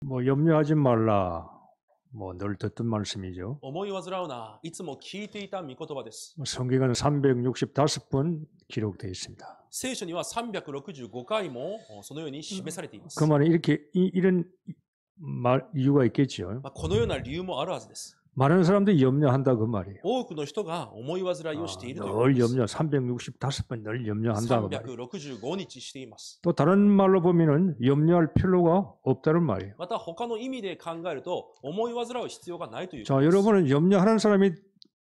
뭐 염려하지 말라. 뭐 늘 듣던 말씀이죠. 思い煩うな、いつも聞いていた御言葉です。 성경에는 365번 기록되어 있습니다. 聖書には365回もそのように示されています。 그 말은 이런 이유가 있겠죠. このような理由もあるはずです。 많은 사람들이 염려한다 그 말이에요. 多くの人が思い煩いをしているということ 늘 です。 염려, 365번 늘 염려한다 그 말이에요. 365日しています。 또 다른 말로 보면은 염려할 필요가 없다는 말이에요. また他の意味で考えると思い煩う必要がないというこ 자, とです。 여러분은 염려하는 사람이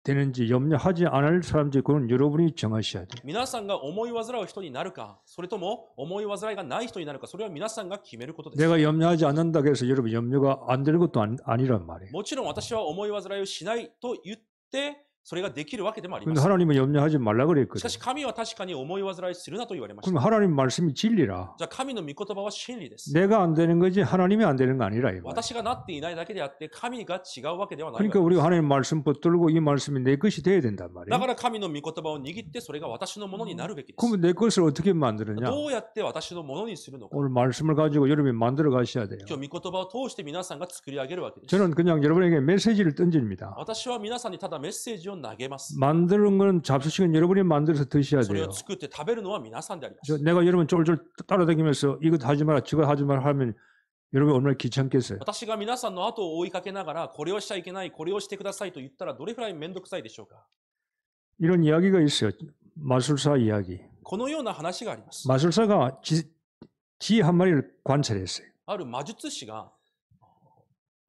되는지 염려하지 않을 사람인지 그건 여러분이 정하셔야 돼요. 皆さんが思い煩う人になるか、それとも思い煩いがない人になるか、それは皆さんが決めることです。 내가 염려하지 않는다고 해서 여러분 염려가 안 되는 것도 아니란 말이에요. もちろん私は思い煩いをしないと言って、それができるわけでもありま 근데 す。 하나님은 염려하지 말라 し 그랬거든요. かし神は確かに思い煩いするなと言われました。 그럼 하나님 말씀이 진리라. じゃあ神の御言葉は真理です。 내가 안 되는 거지 하나님이 안 되는 거 아니라 이 말이에요. 私がなっていないだけであって神が違うわけではないわ 그러니까 け 우리가 です。 하나님 말씀 붙들고 이 말씀이 내 것이 돼야 된단 だ 말이에요. から神の御言葉を握ってそれが私のものになるべきです。 그러면 내 것을 어떻게 만드느냐? どうやって私のものにするのか。 오늘 말씀을 가지고 여러분이 만들어 가셔야 돼요. 今日御言葉を通して皆さんが作り上げるわけです。 저는 그냥 여러분에게 메시지를 던집니다. 私は皆さんにただメッセージを投げます。 만드는 건 잡수시간 여러분이 만들어서 드셔야 それ 돼요. を作って食べるのは皆さんであります。 내가 여러분 쫄쫄 따라다니면서 이것 하지 마라 저거 하지 마라 하면 여러분 얼마나 귀찮겠어요. 私が皆さんの後を追いかけながらこれをしちゃいけない、これをしてくださいと言ったらどれくらいめんどくさいでしょうか。 이런 이야기가 있어요. 마술사 이야기. このような話があります。 마술사가 쥐 한 마리를 관찰했어요. ある魔術師が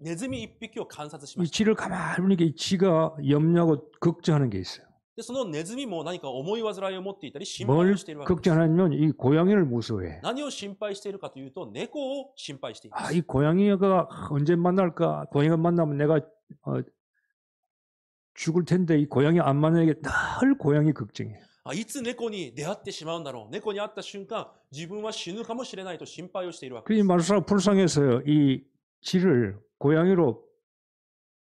ネズミ一匹を観察し 이 ました。 쥐를 가만히 보니까 이 쥐가 염려하고 걱정하는 게 있어요. でそのネズミも何か思い煩いを持っていたり心配 뭘 をしているわけです。 걱정하냐면 이 고양이를 무서워해. 何を心配しているかというと猫を心配していま 아, す。 이 고양이가 언제 만날까? 고양이가 만나면 내가 죽을 텐데 이 고양이 안 만나게 늘 고양이 걱정해. いつ猫に出会ってしまうんだろう。猫に会った瞬間自分は死ぬかもしれないと心配をしているわけ 그 で 이 す。 마술사가 불쌍해서요. 이 쥐를 고양이로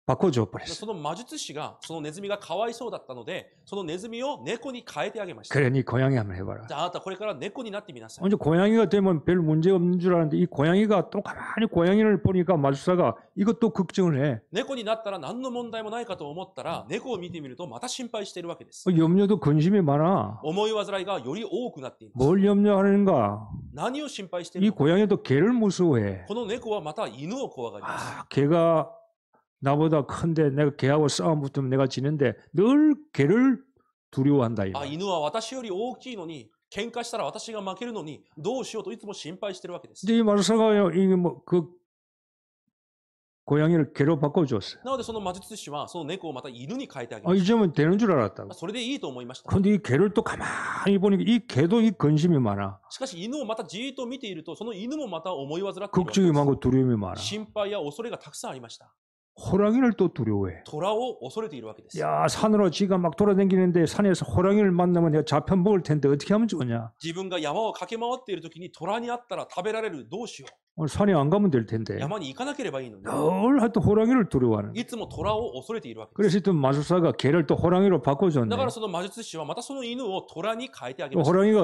바꿔줘 버렸어. その魔術師がそのネズミがかわいそうだったのでそのネズミを猫に変えてあげました。 그래, 네 고양이 한번 해봐라. じゃああなたこれから猫になってみなさい。 먼저 고양이가 되면 별 문제 없는 줄 알았는데 이 고양이가 또 가만히 고양이를 보니까 마술사가 이것도 걱정을 해. 猫になったら何の問題もないかと思ったら猫を見てみるとまた心配しているわけです。 염려도 근심이 많아. 思い煩いがより多くなっています。 뭘 염려하는가? 何を心配してい 이 るのか。 고양이도 개를 무서워해. この猫はまた犬を怖がります。 아, 개가 나보다 큰데 내가 개하고 싸움 붙으면 내가 지는데 늘 개를 두려워한다 이 말. 犬は私より大きいのに喧嘩したら私が負けるのにどうしようといつも心配しているわけです。 근데 이 마술사가요, 이게 뭐 그 고양이를 개로 바꿔줬어요. なのでその魔術師はその猫をまた犬に変えてあげ 아, まし 이제면 되는 줄 알았다고. た。それでいいと思いました。 근데 이 개를 또 가만히 보니까 이 개도 이 근심이 많아. しかし犬をまたじーっと見ているとその犬もまた思い煩っているわけ 걱정이 です。 많고 두려움이 많아. 心配や恐れがたくさんありました。 호랑이를 또 두려워해. 虎を恐れているわけです。 야, 산으로 지가 막 돌아다니는데 산에서 호랑이를 만나면 내가 잡혀 먹을 텐데 어떻게 하면 좋냐? 自分が山を駆け回っている時に虎に会ったら食べられる、どうしよ 오늘 산에 안 가면 될 う。 텐데. 山に行かなければいいのに。 늘 하여튼 호랑이를 두려워하는 거야. いつも虎を恐れているわけです。 그래서 또 마술사가 개를 또 호랑이로 だ 바꿔줬네. からその魔術師はまたその犬を虎に変えてあげ 또 ました。 호랑이가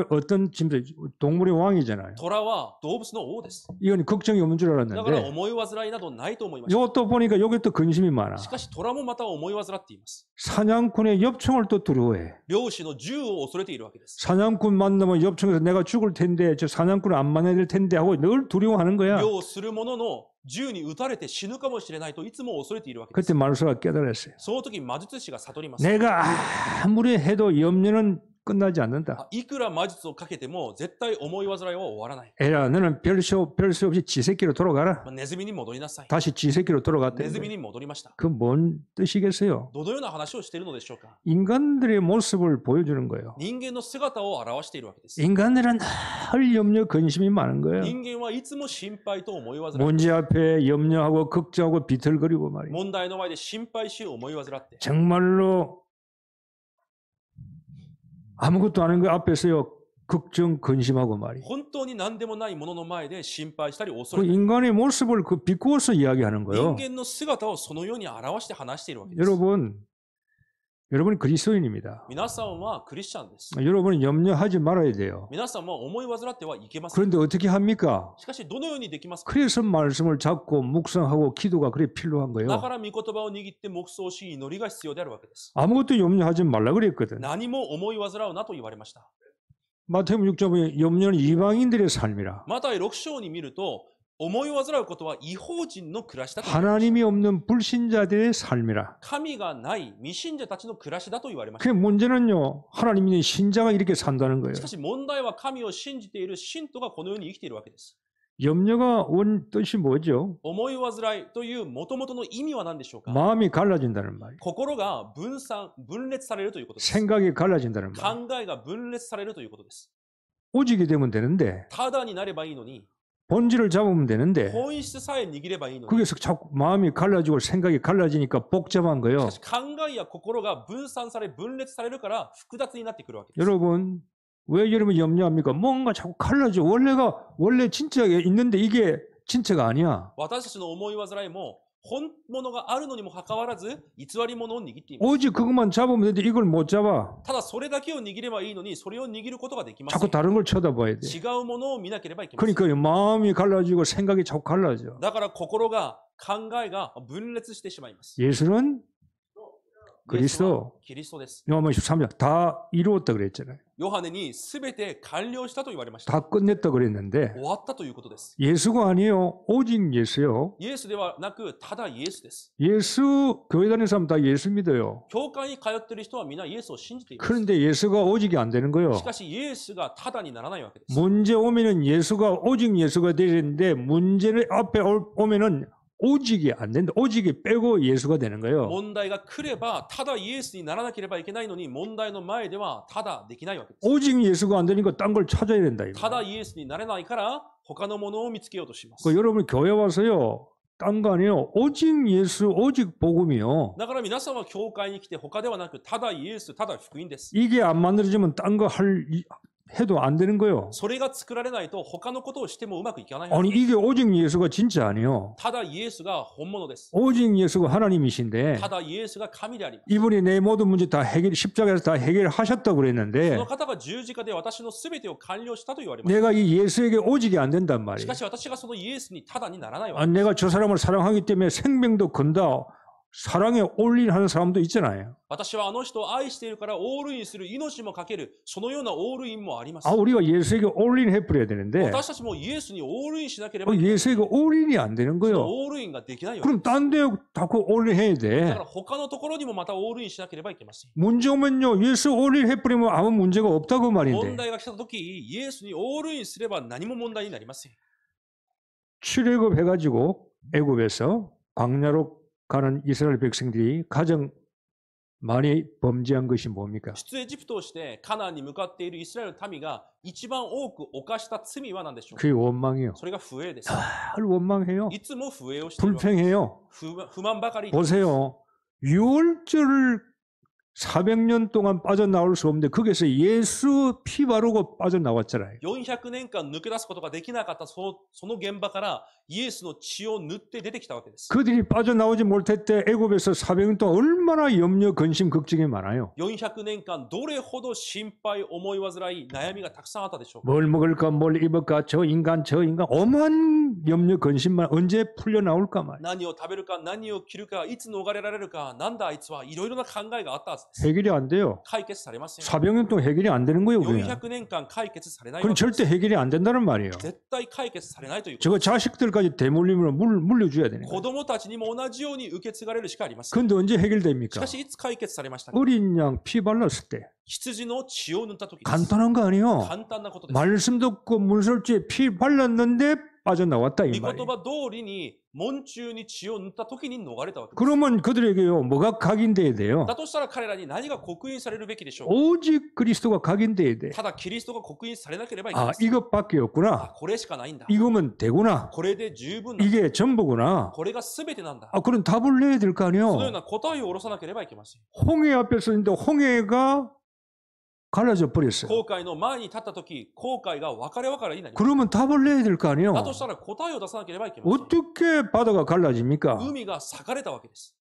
어떤 짐승, 동물의 왕이잖아요. 虎は動物の王です。 이건 걱정이 없는 줄 だから 알았는데 思い煩いなどないと思いました。 이것도 보니까 여기 또 근심이 많아. しかし虎もまた思い煩っています。 사냥꾼의 엽총을 또 두려워해. 猟師の銃を恐れているわけです。 사냥꾼 만나면 엽총에서 내가 죽을 텐데 저 사냥꾼을 안 만나야 될 텐데 하고 늘 두려워하는 거야. 猟する者の銃に撃たれて死ぬかもしれないといつも恐れているわけです。 그때 마술사가 깨달았어요. その時魔術師が悟ります。 내가 아무리 해도 염려는 끝나지 않는다. いくら魔術をかけても絶対思い煩いは終わらない。 에라 너는 별수 없이 지새끼로 돌아가라. ネズミに戻りなさい。 다시 지새끼로 ネ 돌아갔대. ズミに戻りました。 그 뭔 뜻이겠어요? どのような話をしているのでしょうか。 인간들의 모습을 보여주는 거예요. 人間の姿を表しているわけです。 인간들은 늘 염려 근심이 많은 거예요. 人間はいつも心配と思い煩い。 문제 앞에 염려하고 걱정하고 비틀거리고 말이에요. 問題の前で心配し思い煩って。 정말로 아무것도 아닌 거 앞에서요 걱정 근심하고 말이에요. 本当に何でもないものの前で心配したり恐 그 れたり。 인간의 모습을 그 비꼬아서 이야기하는 거예요. 人間の姿をそのように表して話しているわけです。 여러분 여러분이 그리스도인입니다. 皆さんはクリスチャンです。 여러분은 염려하지 말아야 돼요. 皆さんは思い煩ってはいけません。 그런데 어떻게 합니까? しかし、どのようにできますか？ 그래서 말씀을 잡고 묵상하고 기도가 그래 필요한 だ 거예요. から御言葉を握って黙想し、祈りが必要であるわけです。 아무것도 염려하지 말라 그랬거든. 何も思い煩うなと言われました。 마태복음 6장에 염려는 이방인들의 삶이라. また6章に見ると、思い煩うことは異邦人の暮らしだと言われました。 하나님이 없는 불신자들의 삶이라. 神がない未信者たちの暮らしだと言われまし 그 문제는요. 하나님 있는 신자가 이렇게 산다는 거예요. た。しかし問題は神を信じている信徒がこのように生きているわけです。 염려가 원 뜻이 뭐죠? 思い煩いという元々の意味は何でしょうか？ 마음이 갈라진다는 말이에요. 心が分裂されるということです。 생각이 갈라진다는 말이에요. 考えが分裂されるということです。 오직이 되면 되는데 ただになればいいのに、 본질을 잡으면 되는데 本質さえ握ればいいのに、 거기서 자꾸 마음이 갈라지고 생각이 갈라지니까 복잡한 し 거예요. かし考えや心が分散され分裂されるから複雑になってくるわけです。 여러분 왜 여러분 염려합니까? 뭔가 자꾸 갈라져. 원래 진짜가 있는데 이게 진짜가 아니야. 私たちの思い煩いも本物があるのにもかかわらず偽り物を握っています。 오직 그것만 잡으면 되는데 이걸 못 잡아. ただそれだけを握ればいいのにそれを握ることができません。 자꾸 다른 걸 쳐다봐야 돼. 違うものを見なければいけません。 그러니까 마음이 갈라지고 생각이 자꾸 갈라져. だから心が考えが分裂してしまいます。 예수는 イエスは 그리스도. キリストです。 요한복음 13장 다 이루었다 그랬잖아요. ヨハネにすべて完了したと言われました。 다 끝냈다 그랬는데 終わったということです。 예수가 아니에요. 오직 예수요. イエスではなく、ただイエスです。 예수 교회 다니는 사람 다 예수 믿어요. 教会に通っている人は皆イエスを信じています。 그런데 예수가 오직이 안 되는 거예요. しかしイエスがただにならないわけです。 문제 오면은 예수가 오직 예수가 되는데 문제를 앞에 오면은 오직이 안 된다. 오직이 빼고 예수가 되는 거예요. 問題が来れば、ただイエスにならなければいけないのに、問題の前ではただできないわけです。 오직 예수가 안 되니까 딴 걸 찾아야 된다. ただイエスになれないから、他のものを見つけようとします。 그 여러분 교회 와서요. 딴 거 아니에요. 오직 예수, 오직 복음이요. だから皆さんは教会に来て他ではなく、ただイエス、ただ福音です。 이게 안 만들어지면 딴 거 해도 안 되는 거예요. それが作られないと他のことをしてもうまくいかない。 아니 이게 오직 예수가 진짜 아니에요. ただイエスが本物です。 오직 예수가 하나님이신데 ただイエスが神であります。 이분이 내 모든 문제 다 십자가에서 다 해결하셨다고 そ 그랬는데 の方が十字架で私のすべてを完了したと言われました。 내가 이 예수에게 오직이 안 된단 し 말이에요. かし私がそのイエスにただにならないわ 아, けです。 내가 저 사람을 사랑하기 때문에 생명도 건다. 사랑에 올인하는 사람도 있잖아요. 私はあの人を愛しているからオールインする命もかける、そのようなオールインもあります。 아, 우리가 예수에게 올인해 버려야 되는데 私たちもイエスにオールインしなければいけない。 예수에게 올인이 안 되는 その 거예요. オールインができないわけ 그럼 딴 데 자꾸 올인해야 だか 돼. ら他のところにもまたオールインしなければいけません。 문제 오면요. 예수 올인해 버리면 아무 문제가 없다고 問 말인데. 題が来たとき、イエスにオールインすれば何も問題になりません。 출애굽 해가지고 애굽에서 광야로 가는 이스라엘 백성들이 가장 많이 범죄한 것이 뭡니까? 出エジプトをしてカナンに向かっているイスラエルの民が一番多く犯した罪は何でしょうか？ 그게 원망이요. それが不栄です。 늘 원망해요. いつも不栄をしているわけです。 불평해요. 不満ばかり。 보세요. 6월절을 400년 동안 빠져나올 수 없는데 거기서 예수 피 바르고 빠져나왔잖아요. 400年間抜け出すことができなかったその現場からイエスの血を塗って出てきたわけです。 그들이 빠져나오지 못했대 애굽에서 400년 동안 얼마나 염려, 근심, 걱정이 많아요. 400年間どれほど心配、思い煩い、悩みがたくさんあったでしょうか。 뭘 먹을까, 뭘 입을까, 저 인간, 오만 염려, 근심만 언제 풀려 나올까 말이에요. 何を食べるか、何を着るか、いつ逃れられるか、なんだあいつはいろいろな考えがあったはずです。 해결이 안 돼요. 解決されません。 400년 동안 해결이 안 되는 거예요. 그냥. 400年間解決されないわ 그건 けです。 절대 해결이 안 된다는 말이에요. 絶対解決されないということ。 저거 자식들까지 대물림으로 물려줘야 되는 子 거예요. 供たちにも同じように受け継がれるしかありません。 그런데 언제 し 해결됩니까? かしいつ解決されましたか？ 어린 양 피 발랐을 때. 羊の血を塗った時です。 간단한 거 아니에요. 簡単なことです。 말씀 듣고 문설주에 피 발랐는데 빠져나왔다 이 御言 말이에요. 葉通りに門中に血を塗った時に逃れたわけです。 그러면 그들에게요 뭐가 각인돼야 돼요? だとしたら彼らに何が刻印されるべきでしょう。 오직 그리스도가 각인돼야 돼. ただキリストが刻印されなければいけま 아 せん。 이것밖에 あ、 없구나. これしかないんだ。 이거면 되구나. これで十分だ。 이게 전부구나. これが全てなんだ。 아 그런 답을 내야 될 거 そのよう 아니에요. な答えを下ろさなければいけません。 홍해 앞에서 있는데 홍해가 갈라져 버렸어요. 後悔の前に立った時、後悔が分かれ分かれになります。 그러면 답을 내야 될 거 아니에요. だとしたら答えを出さなければいけません。 어떻게 바다가 갈라집니까? 海が裂かれたわけです。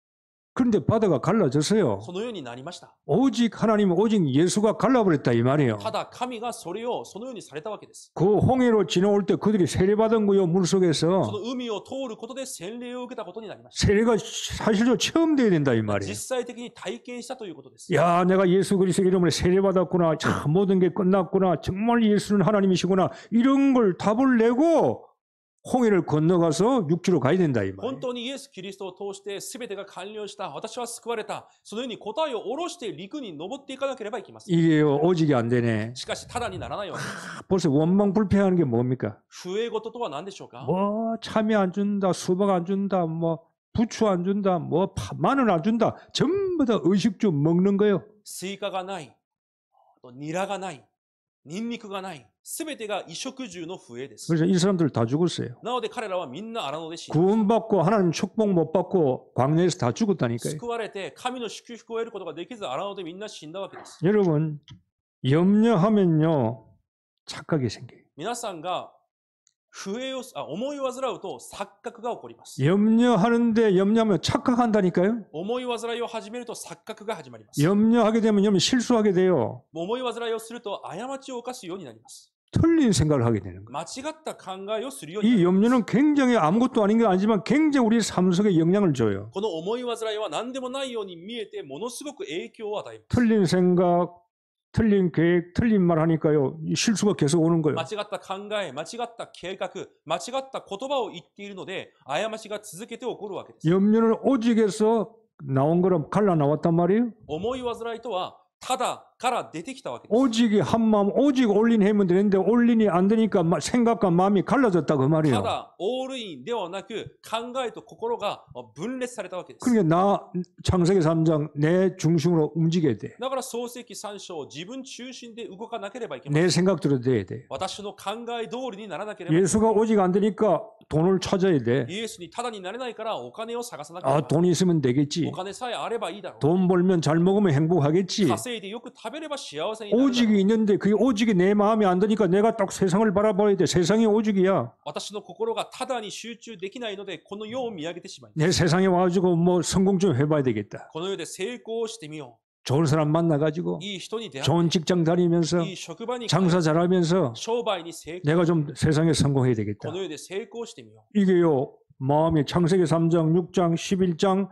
그런데 바다가 갈라졌어요. そのようになりました。 오직 하나님, 오직 예수가 갈라버렸다 이 말이에요. ただ神がそれをそのようにされたわけです。 그 홍해로 지나올 때 그들이 세례받은 거요, そ 물속에서. の海を通ることで洗礼を受けたことになりました。 세례가 사실로 처음 돼야 된다 이 実 말이에요. 際的に体験したということです。 야, 내가 예수 그리스도 이름으로 세례받았구나. 참 모든 게 끝났구나. 정말 예수는 하나님이시구나. 이런 걸 답을 내고 홍해를 건너가서 육지로 가야 된다 이 本 말이에요. 当にイエス・キリストを通して全てが完了した。私は救われた。そのように答えを下ろして陸に登っていかなければいけません。 이게요, 오직이 안 되네. しかしただにならないわけです。 벌써 원망불패하는 게 뭡니까? 不栄事とは何でしょうか？ 뭐 참외 안 준다, 수박 안 준다, 뭐 부추 안 준다, 뭐 마늘 안 준다. 전부 다 의식주 먹는 거예요. スイカがない、あとニラがない、ニンニクがない。すべてが衣食住の不栄です。 그래서 이 사람들 다 죽었어요. なので彼らはみんな荒野で死にました。 구원받고 하나님 축복 못 받고 광야에서 다 죽었다니까요. 救われて神の祝福を得ることができず荒野でみんな死んだわけです。 여러분, 염려하면요, 착각이 생겨요. 皆さんが思い煩うと錯覚が起こります。 염려하는데 염려하면 착각한다니까요. 思い煩いを始めると錯覚が始まります。 염려하게 되면 실수하게 돼요. 思い煩いをすると過ちを犯すようになります。 틀린 생각을 하게 되는 거예요. 間違った考えをするようにな 이 ります。 염려는 굉장히 아무것도 아닌 게 아니지만 굉장히 우리 삶 속에 영향을 줘요. この思い煩いは何でもないように見えてものすごく影響を与えます。 틀린 생각, 틀린 계획, 틀린 말 하니까요. 이 실수가 계속 오는 거예요. 間違った考え、間違った計画、間違った言葉を言っているので、過ちが続けて起こるわけです。 염려는 오직에서 나온 거랑 갈라 나왔단 말이에요. 思い煩いとは、ただから出てきたわけです。 오직이 한 마음, 오직 올인하면 되는데 올인이 안 되니까 생각과 마음이 갈라졌다 그 た 말이에요. だ、オールインではなく、考えと心が分裂されたわけです。 그러니까 나 창세기 3장 내 중심으로 움직여야 돼. だから創世記3章、自分中心で動かなければいけません。 내 생각대로 돼야 돼. 私の考え通りにならなければいけません。 예수가 오직 안 되니까 돈을 찾아야 돼. イエスにただになれないからお金を探さなければ 아, いけない。 돈이 있으면 되겠지. お金さえあればいいだろう。 돈 벌면 잘 먹으면 행복하겠지. 稼いでよく食べれば幸せになるだろう。 오직이 있는데 그게 오직이 내 마음에 안 드니까 내가 딱 세상을 바라봐야 돼. 세상이 오직이야. 私の心がただに集中できないので、この世を見上げてしまいます。 내 세상에 와가지고 뭐 성공 좀 해봐야 되겠다. この世で成功してみよ 좋은 사람 만나가지고 う。いい人に出会 좋은 직장 다니면서 う。いい職場に 장사 잘하면서 商売に成功。 내가 좀 세상에 성공해야 こ 되겠다. の世で成功してみよ 이게요. 마음이 창세기 3장, 6장, 11장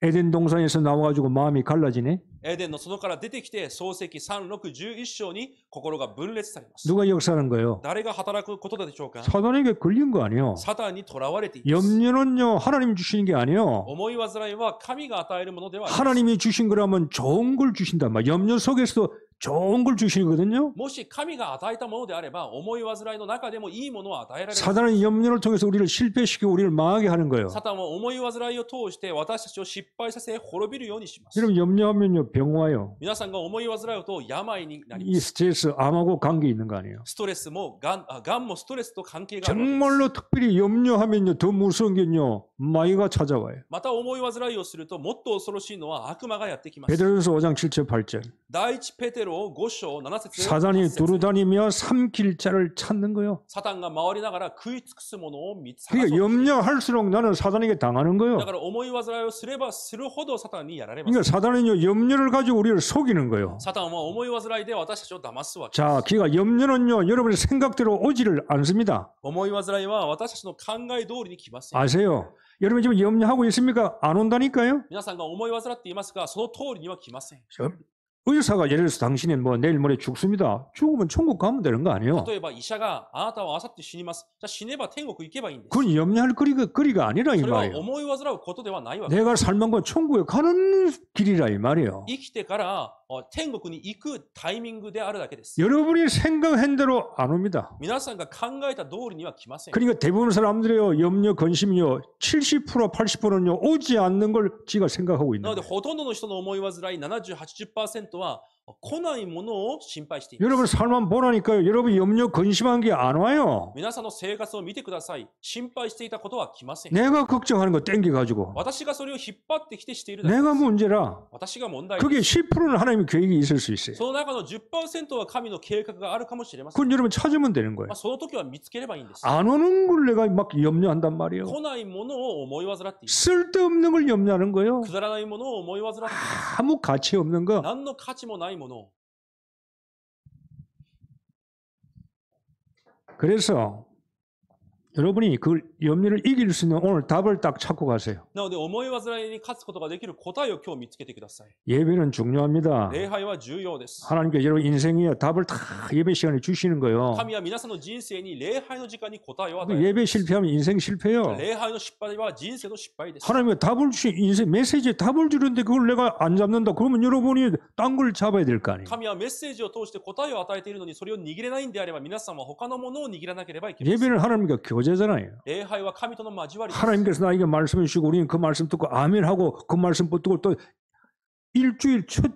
에덴 동산에서 나와가지고 마음이 갈라지네. う。エデンの園から出てきて、創世記3、6、11章に心が分裂されます。 누가 역사하는 거예요? 誰が働くことでしょうか？ 사단에게 걸린 거 아니에요. サタンに囚われています。 염려는요 하나님 주시는 게 아니에요. 思い煩いは神が与えるものではあります。 하나님이 주신 거라면 좋은 걸 주신단 말이에요. 염려 속에서도 좋은 걸 주시거든요. もし神が与えたものであれば、思い煩いの中でもいいものを与えられる。 사단은 염려를 통해서 우리를 실패시키고 우리를 망하게 하는 거예요. サタンは思い煩いを通して私たちを失敗させ滅びるようにします。 여러분 염려하면요 병 와요. 皆さんが思い煩うと病になり 이 ます。 스트레스 암하고 관계 있는 거 아니에요. ストレスもがんもストレスと関係があるわけです。 정말로 특별히 염려하면요 더 무서운 게요 마귀가 찾아와요. また思い煩いをするともっと恐ろしいのは悪魔がやってきます。 베드로전서 5장 7절 8절. 第一ペテロ5章7節 사단이 8節 두루다니며 삼킬 자를 찾는 거예요. サタンが回りながら食い尽くすものを見つけ 그러니까 염려할수록 나는 사단에게 당하는 거예요. だから思い煩いをすればするほどサタンにやられます。 그러니까 사단은요 염려를 가지고 우리를 속이는 거예요. サタンは思い煩いで私たちを騙すわけです。 자, 기가 염려는요 여러분의 생각대로 오지를 않습니다. 思い煩いは私たちの考え通りに来ません。 아세요? 여러분 지금 염려하고 있습니까? 안 온다니까요. 皆さんが思い煩っていますが、その通りには来ません。 의사가 예를 들어서 당신이 뭐 내일 모레 죽습니다. 죽으면 천국 가면 되는 거 아니에요? 例えば医者があなたはあさって死にます。じゃあ死ねば天国行けばいいんです。 그건 염려할 거리가 아니라 이 それは 말이에요. 思い煩うことではないわけです。 내가 살만 건 천국에 가는 길이라 이 말이에요. 生きてから天国に行くタイミングであるだけです。 여러분이 생각한 대로 안 옵니다. 皆さんが考えた通りには来ません。 그러니까 대부분 사람들이요 염려 근심이요 70% 80%는요 오지 않는 걸 지가 생각하고 な 있는 ので 거예요. ほとんどの人の思い煩い70、80%は来ないものを心配しています。 여러분 삶만 보라니까요. 여러분 염려 근심한 게 안 와요. 皆さんの生活を見てください。心配していたことは来ません。 내가 걱정하는 거 땡겨가지고 私がそれを引っ張ってきてしているだけで 내가 す。 문제라. 私が問題です。 그게 10%는 하나님의 계획이 있을 수 있어요. その中の 10% は神の計画があるかもしれません。 그건 여러분 찾으면 되는 거예요. その時は見つければいいんです。 안 오는 걸 내가 막 염려한단 말이에요. 来ないものを思い煩っている。 쓸데없는 걸 염려하는 거예요. くだらないものを思い煩っている。 아무 가치 없는 거. 何の価値もないものを。 그래서 여러분이 그 염려를 이길 수 있는 오늘 답을 딱 찾고 가세요. なので思い煩いに勝つことができる答えを今日見つけてください。 예배는 중요합니다. 礼拝は重要です。 하나님께 여러분 인생에 답을 다 예배 시간에 주시는 거예요. 神は皆さんの人生に礼拝の時間に答えを与 그 える。 예배 실패하면 인생 실패요. 礼拝の失敗は人生の失敗です。 하나님이 답을 주신 인생 메시지에 답을 주는데 그걸 내가 안 잡는다. 그러면 여러분이 딴 걸 잡아야 될 거 아니에요. 神はメッセージを通して答えを与えているのにそれを握れないんであれば皆さんは他のものを握らなければいけません。 예배는 하나님과 교제잖아요. 礼拝は神との交わりです。 하나님께서 나에게 말씀해 주시고 우리는 그 말씀 듣고 아멘하고 그 말씀 듣고 또 일주일 첫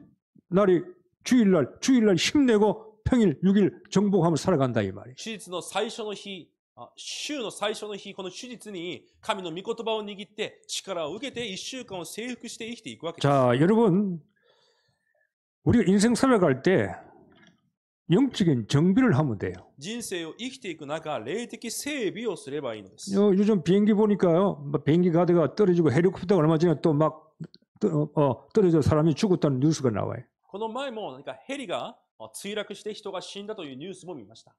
날이 주일날 힘내고 평일 6일 정복하며 살아간다 이 말이에요. 手術の最初の日、週の最初の日、この手術に神の御言葉を握って力を受けて1週間を征服して生きていくわけです。 자, 여러분 우리가 인생 살아갈 때 영적인 정비를 하면 돼요. 人生を生きていく中、霊的整備をすればいいのです。 요즘 비행기 보니까요. 비행기 가다가 떨어지고 헬리콥터가 얼마 전에 또 막 떨어져 사람이 죽었다는 뉴스가 나와요. この前も何かヘリが墜落して人が死んだというニュースも見ました。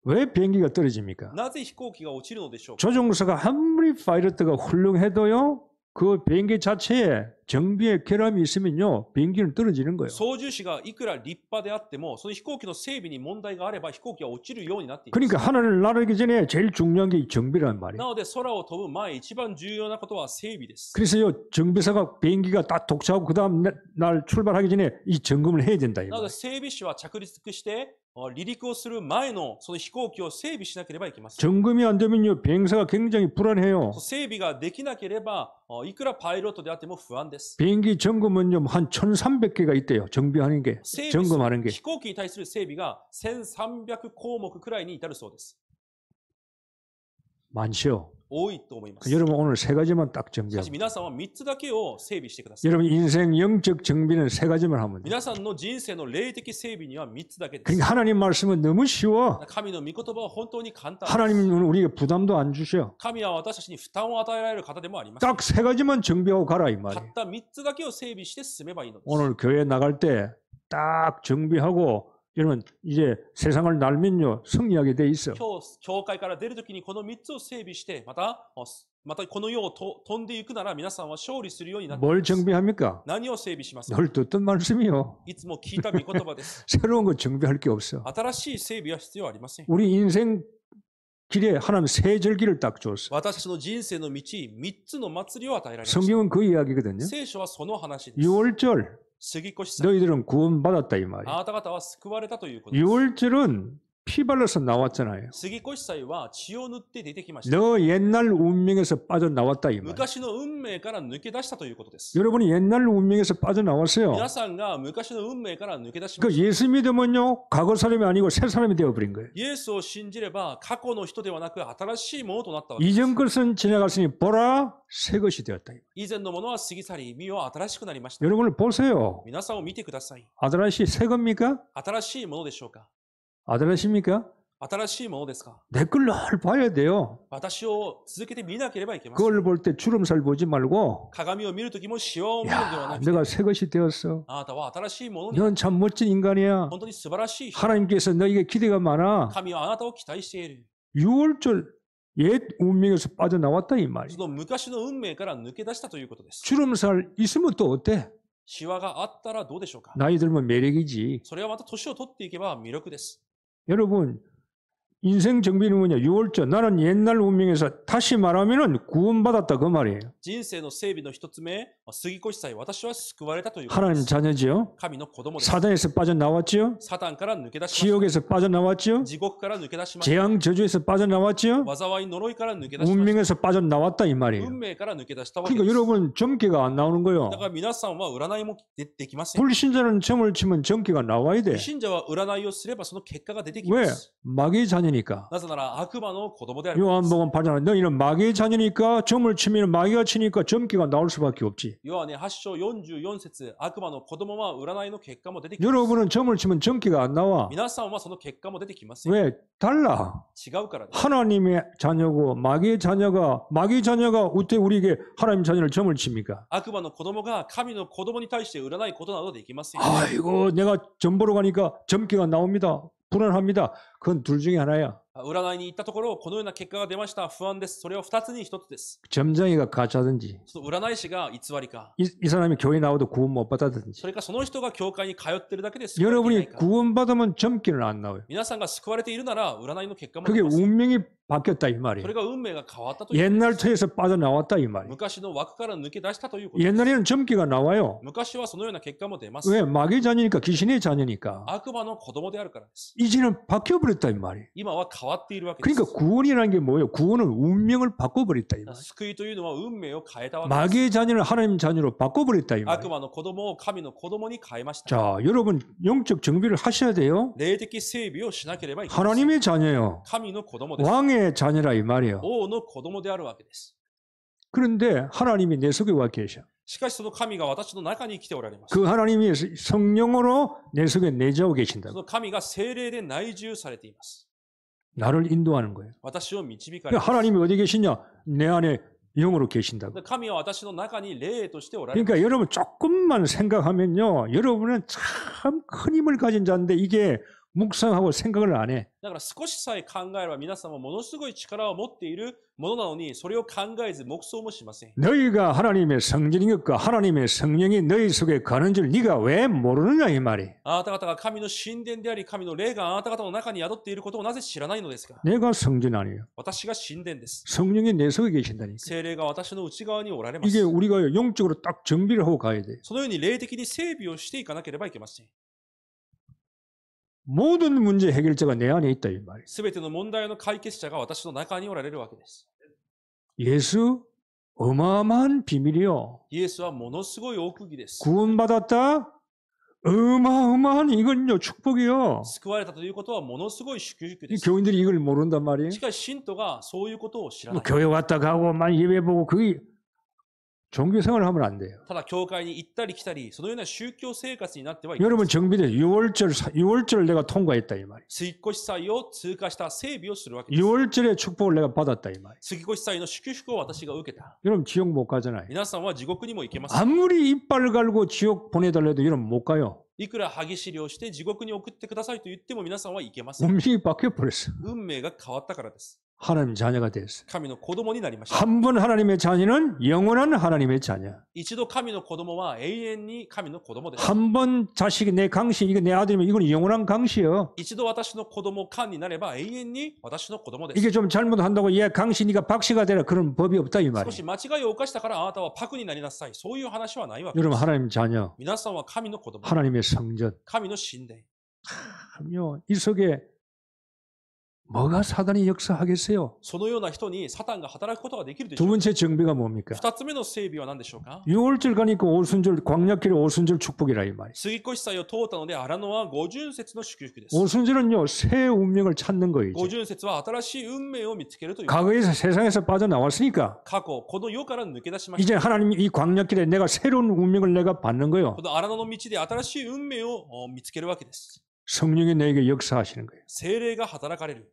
왜 비행기가 떨어집니까? なぜ飛行機が落ちるのでしょうか。 조종사가 아무리 파이러트가 훌륭해도요. 그 비행기 자체에 정비에 결함이 있으면요. 비행기는 떨어지는 거예요. 操縦士がいくら立派であっても、その飛行機の整備に問題があれば飛行機は落ちるようになっています。 그러니까 하늘을 날기 전에 제일 중요한 게 정비란 말이에요. なので空を飛ぶ前、一番重要なことは整備です。 그래서요. 정비사가 비행기가 딱 독차하고 그 다음 날 출발하기 전에 이 점검을 해야 된다. 이 なの 말이에요. で整備士は着陸して離陸をする前のその飛行機を整備しなければいけません。 점검이 안 되면요. 비행사가 굉장히 불안해요. 整備ができなければいくらパイロットであっても不安です。 비행기 점검은요. 한 1,300개가 있대요. 정비하는 게. 整備する 점검하는 게. 飛行機に対する整備が1300項目くらいに至るそうです。 많죠. 多いと思います。 여러분 오늘 세 가지만 딱 しか 정비하고. し皆さんは3つだけを整備してください。 여러분 인생 영적 정비는 세 가지만 하면 돼요. 皆さんの人生の霊的整備には3つだけです。 그러니까 하나님 말씀은 너무 쉬워. 神の御言葉は本当に簡単です。 하나님은 우리에게 부담도 안 주셔. 神は私たちに負担を与えられる方でもありません。 딱 세 가지만 정비하고 가라 이 た 말이에요. った3つだけを整備して進めばいいのです。 오늘 교회 나갈 때 딱 정비하고 여러분 이제 세상을 날면요 승리하게 돼 있어. 今日、教会から出るときにこの3つを整備して、またこの世を飛んでいくなら皆さんは勝利するようになってい 뭘 ます。 정비합니까? 何を整備しますか。 늘 듣던 말씀이요. いつも聞いた御言葉です。 새로운 거 정비할 게 없어. 新しい整備は必要ありません。 우리 인생 길에 하나님 세 절기를 딱 줬어. 私たちの人生の道、3つの祭りを与えられました。 성경은 그 이야기거든요. 聖書はその話です。 6월절 杉越祭。 너희들은 구원받았다 이 말이에요. あなた方は救われたということです。 6월절은 피 발라서 나왔잖아요. 杉越祭は血を塗って出てきました。 너 옛날 운명에서 빠져나왔다 이 말이에요. 昔の運命から抜け出したということです。 여러분이 옛날 운명에서 빠져나왔어요. 皆さんが昔の運命から抜け出しま 그 した。 예수 믿으면요 과거 사람이 아니고 새 사람이 되어버린 거예요. イエスを信じれば過去の人ではなく新しいものとなったわけです。 이전 것은 지나갔으니 보라 새 것이 되었다. 以前のものは過ぎ去り、身は新しくなりました。 여러분을 보세요. 皆さんを見てください。 아들아씨 새 겁니까? 新しいものでしょうか。 아들아십니까? 新しいものですか。 내 걸 늘 봐야 돼요. 私を続けて見なければいけません。 그걸 볼 때 주름살 보지 말고 鏡を見るときもシワを見るのでは 야 なくて、 내가 새 것이 되었어. あなたは新しいものに、 넌 참 멋진 인간이야. 本当に素晴らしい人。 하나님께서 너에게 기대가 많아. 神はあなたを期待している。 6월절 옛 운명에서 빠져나왔다 이 말이야. その昔の運命から抜け出したということです。 주름살 있으면 또 어때? シワがあったらどうでしょうか。 나이 들면 매력이지. それはまた年を取っていけば魅力です。 여러분 인생 정비는 뭐냐? 유월절. 나는 옛날 운명에서 다시 말하면은 구원받았다 그 말이에요. 人生の整備の一つ目、杉越祭、私は救われたということで 하나님 す。 자녀지요. 神の子供です。 사단에서 빠져나왔지요. サタンから抜け出しました。 지옥에서 빠져나왔지요. 地獄から抜け出しました。 재앙 저주에서 빠져나왔지요. 災い呪いから抜け出しました。 운명에서 빠져나왔다 이 말이에요. 運命から抜け出したわけで 그러니까 す。 여러분 점괘가 안 나오는 거예요. だから皆さんは占いもできません。 불신자는 점을 치면 점괘가 나와야 돼. 信者は占いをすればその結果が出てきま 왜? す。 마귀의 자녀니까. なぜなら悪魔の子供であるからです。 요한복음 8장 너희는 마귀의 자녀니까 점을 치면 마귀가 치니까 점괘가 나올 수밖에 없지. ヨハネ8章44節、悪魔の子供は占いの結果も出てきます。 여러분은 점을 치면 점괘가 안 나와. 皆さんはその結果も出てきません。 왜? 달라. 違うからです。 하나님의 자녀고 마귀의 자녀가 어떻게 우리에게 하나님 자녀를 점을 칩니까? 悪魔の子供が神の子供に対して占いことなどできません。 아이고 내가 점 보러 가니까 점괘가 나옵니다. 불안합니다. 그건 둘 중에 하나야. 占いに行ったところ、このような結果が出ました。不安です。それは2つに1つです。 점장이가 가짜든지 その占い師が偽りか、 이 사람이 교회 나와도 구원 못 받았든지 それかその人が教会に通ってるだけで救われていない 여러분이 か。 구원받으면 점괘는 안 나와요. 皆さんが救われているなら、占いの結果も 그게 出ます。 운명이 바뀌었다 이 そ 말이에요. れが運命が変わったということ 옛날 です。 터에서 빠져나왔다 이 말이에요. 昔の枠から抜け出したということです。 옛날에는 점괘가 나와요. 昔はそのような結果も出ます。 왜? 마귀의 자녀니까 귀신의 자녀니까. 悪魔の子供であるからです。 이제는 바뀌어버렸다 이 말이에요. 今は変わっているわけです。 그러니까 구원이라는 게 뭐예요? 구원은 운명을 바꿔버렸다 이 말이에요. 救いというのは運命を変えたわけです。 마귀의 자녀를 하나님 자녀로 바꿔버렸다 이 悪 말이에요. 魔の子供を神の子供に変えました。 자, 여러분 영적 정비를 하셔야 돼요. 霊的整備をしなければいけません。 하나님의 자녀요. 神の子供です。 왕의 자녀라 이 말이에요. 王の子供であるわけです。 그런데 하나님이 내 속에 와 계셔. しかしその神が私の中に生きておられます。 그 하나님이 성령으로 내 속에 내재하고 そ 계신다. の神が聖霊で内住されています。 나를 인도하는 거예요. 私を導かれます。 하나님이 어디 계시냐? 내 안에 영으로 계신다고. 神は私の中に霊としておられます。 그러니까 여러분 조금만 생각하면요. 여러분은 참 큰 힘을 가진 자인데 이게 묵상하고 생각을 안 해. だから少しさえ考えれば皆さんはものすごい力を持っているものなのにそれを考えず黙想もしません。 너희가 하나님의 성전인 것과 하나님의 성령이 너희 속에 가는 줄 네가 왜 모르느냐 이 말이. あなた方が神の神殿であり神の霊があなた方の中に宿っていることをなぜ知らないのですか。 내가 성전 아니에요. 私が神殿です。 성령이 내 속에 계신다니까. 聖霊が私の内側におられます。 이게 우리가 영적으로 딱 정비를 하고 가야 돼. そのように霊的に整備をしていかなければいけません。 모든 문제 해결자가 내 안에 있다 이 말이에요. すべての問題の解決者が私の中におられるわけです。 예수 어마어마한 비밀이요. イエスはものすごい奥義です。 구원받았다? 어마어마한 이건요 축복이요. 救われたということはものすごい祝福で 이 す。 교인들이 이걸 모른단 말이에요. しかし信徒がそういうことを知らな 뭐 い。 교회 왔다 가고 만 예배 보고 그게 종교 생활을 하면 안 돼요. ただ教会に行ったり来たり、そのような宗教生活になってはいけま 여러분 せん。 정비대 6월절을 내가 통과했다 이 말이에요. 杉越祭を通過した整備をするわけです。 6월절의 축복을 내가 받았다 이 말이에요. 杉越祭の祝福を私が受けた。 여러분 지옥 못 가잖아요. 皆さんは地獄にも行けません。 아무리 이빨 갈고 지옥 보내달래도 여러분 못 가요. いくら歯ぎしりをして地獄に送ってくださいと言っても皆さんは行けません。 운명이 바뀌어버렸어. 運命が変わったからです。 하나님 자녀가 됐어. 神の子供になりました。 한 번 하나님의 자녀는 영원한 하나님의 자녀. 一度神の子供は永遠に神の子供です。 한 번 자식이 내 강시, 이거 내 아들이면 이건 영원한 강시요. 一度私の子供、官になれば永遠に私の子供です。 이게 좀 잘못한다고 얘 강시 네가 박씨가 되라 그런 법이 없다 이 少 말이에요. し間違いを犯したからあなたはパクになりなさい。そういう話はないわけで 여러분 す。 하나님 자녀, 皆さんは神の子供、 하나님의 성전. 神の神殿。 참요 이 속에 뭐가 사단이 역사하겠어요? そのような人にサタンが働くことができるでし 두 ょうか。 번째 정비가 뭡니까? 二つ目の整備は何でしょうか。 6월절 가니까 오순절 광약길의 오순절 축복이라 이 말이에요. 杉越祭を通ったので荒野は五巡節の祝福です。 오순절은요 새 운명을 찾는 거예요. 五 이제. 巡節は新しい運命を見つけるという。 과거에서 세상에서 빠져나왔으니까 過去、この世から抜け出しまし 이제 た。 하나님이 이 광약길에 내가 새로운 운명을 내가 받는 거예요. この荒野の道で新しい運命を見つけるわけです。 성령이 내게 역사하시는 거예요. 聖霊が働かれる。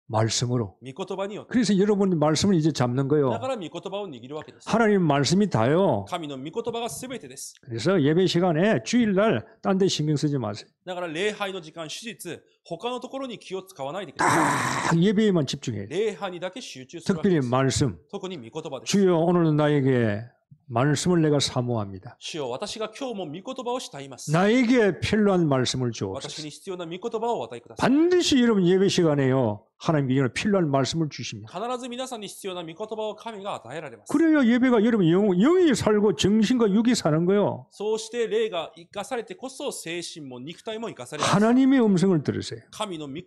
말씀으로. 御言葉によって。 그래서 여러분이 말씀을 이제 잡는 だ 거예요. から御言葉を握るわけです。 하나님 말씀이 다요. 神の御言葉が全てです。 그래서 예배 시간에 주일날 딴 데 신경 쓰지 마세요. だから礼拝の時間、手術、他のところに気を使わないでくださ 딱 예배에만 집중해야 い。 돼요. 礼拝にだけ集中するわけ 특별히 です。 말씀. 特に御言葉です。 주여 오늘 나에게 말씀을 내가 사모합니다. 主よ、私が今日も御言葉を慕います。 나에게 필요한 말씀을 私 주옵소서. に必要な御言葉をお与えください。 반드시 여러분 예배 시간에요. 하나님께 이런 필요한 말씀을 주십니다. 必ず皆さんに必要な御言葉を神が与えられます。 그래야 예배가 여러분 영이 살고 정신과 육이 사는 거예요. そうして霊が生かされてこそ精神も肉体も生かされます。 하나님의 음성을 들으세요. 神の御